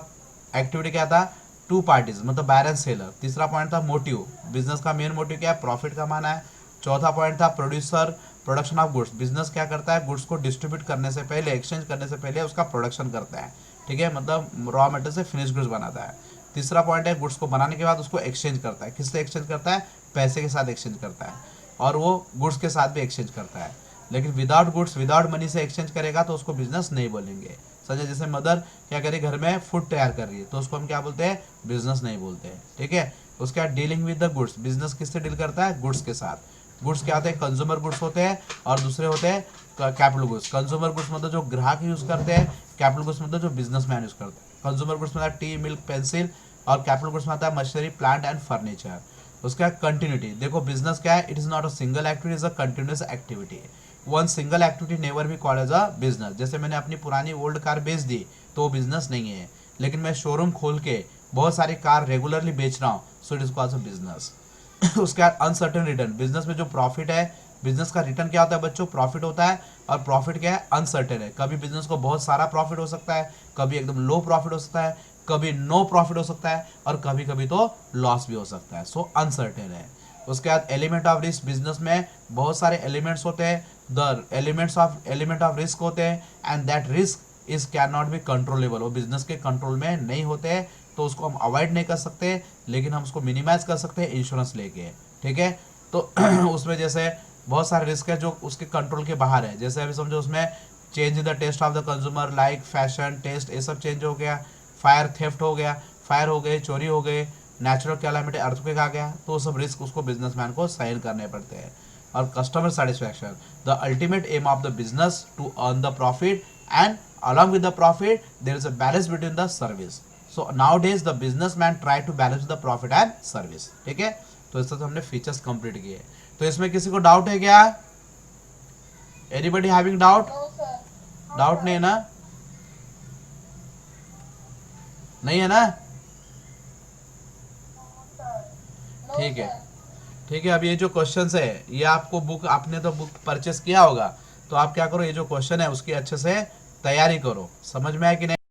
एक्टिविटी क्या था, 2 पार्टीज, मतलब बायर एंड सेलर। तीसरा पॉइंट था मोटिव, बिजनेस का मेन मोटिव क्या है, प्रॉफिट कमाना है। चौथा पॉइंट था producer, production of goods, business क्या करता है, गुड्स को डिस्ट्रीब्यूट करने से पहले, एक्सचेंज करने से पहले उसका प्रोडक्शन करता है, ठीक है, मतलब रॉ मटेरियल से फिनिश गुड्स बनाता है। तीसरा पॉइंट है गुड्स को बनाने के बाद उसको एक्सचेंज करता है, किससे एक्सचेंज करता है, पैसे के साथ एक्सचेंज करता है, और वो गुड्स के साथ भी एक्सचेंज करता है। लेकिन विदाउट गुड्स, विदाउट मनी से एक्सचेंज करेगा तो उसको बिजनेस नहीं बोलेंगे। समझे, जैसे मदर क्या करे, घर में फूड तैयार कर रही है तो उसको हम क्या बोलते हैं, बिजनेस नहीं बोलते हैं, ठीक है। उसके बाद dealing with the goods, business किससे डील करता है, गुड्स के साथ। गुड्स क्या होते हैं, कंज्यूमर गुड्स होते हैं, और दूसरे होते हैं कैपिटल गुड्स। कंज्यूमर गुड्स मतलब जो ग्राहक यूज करते हैं, कैपिटल गुड्स मतलब जो बिजनेसमैन यूज करते हैं। कंज्यूमर गुड्स मतलब टी, मिल्क, पेंसिल, और कैपिटल गुड्स में आता है मशीनरी, प्लांट एंड फर्नीचर। उसका कंटिन्यूटी, देखो बिजनेस क्या है, it is not a single activity, is a continuous activity. One single activity never be called as a business. जैसे मैंने अपनी पुरानी ओल्ड कार बेच दी तो वो बिजनेस नहीं है, लेकिन मैं शोरूम खोल के बहुत सारी कार रेगुलरली बेच रहा हूँ, सो it is called a business. उसके बाद अनसर्टेन रिटर्न, बिजनेस में जो प्रॉफिट है, बिजनेस का रिटर्न क्या होता है बच्चों, प्रॉफिट होता है, और प्रॉफिट क्या है, अनसर्टेन है। कभी बिजनेस को बहुत सारा प्रॉफिट हो सकता है, कभी एकदम लो प्रॉफिट हो सकता है, कभी नो प्रॉफिट हो सकता है, और कभी कभी तो लॉस भी हो सकता है। सो अनसर्टेन है। उसके बाद एलिमेंट ऑफ रिस्क, बिजनेस में बहुत सारे एलिमेंट्स होते हैं, द एलिमेंट ऑफ रिस्क होते हैं, and that risk is can not B controllable, वो बिजनेस के कंट्रोल में नहीं होते हैं, तो उसको हम अवॉइड नहीं कर सकते, लेकिन हम उसको मिनिमाइज कर सकते हैं इंश्योरेंस लेके। ठीक है, तो उसमें जैसे बहुत सारे रिस्क है जो उसके कंट्रोल के बाहर है, जैसे अभी समझो उसमें change in the taste of the consumer, like fashion taste, ये सब चेंज हो गया, फायर थेफ्ट हो गया, फायर हो गए, चोरी हो गए, नेचुरल कैलामिटी अर्थक्वेक आ गया, तो वो सब रिस्क उसको बिजनेसमैन को सहन करने पड़ते हैं। और customer satisfaction, the ultimate aim of the business to earn the profit, and along with the profit there is a balance between the service. So nowadays the businessman try to balance the profit and service. ठीक है, तो इस तरह से हमने features complete किए। तो इसमें किसी को डाउट है क्या? Anybody having doubt? No sir. Doubt नहीं है ना? नहीं है ना? ठीक है, ठीक है। अब ये जो क्वेश्चंस है ये आपको बुक, आपने तो बुक परचेस किया होगा, तो आप क्या करो, ये जो क्वेश्चन है उसकी अच्छे से तैयारी करो। समझ में आया कि नहीं?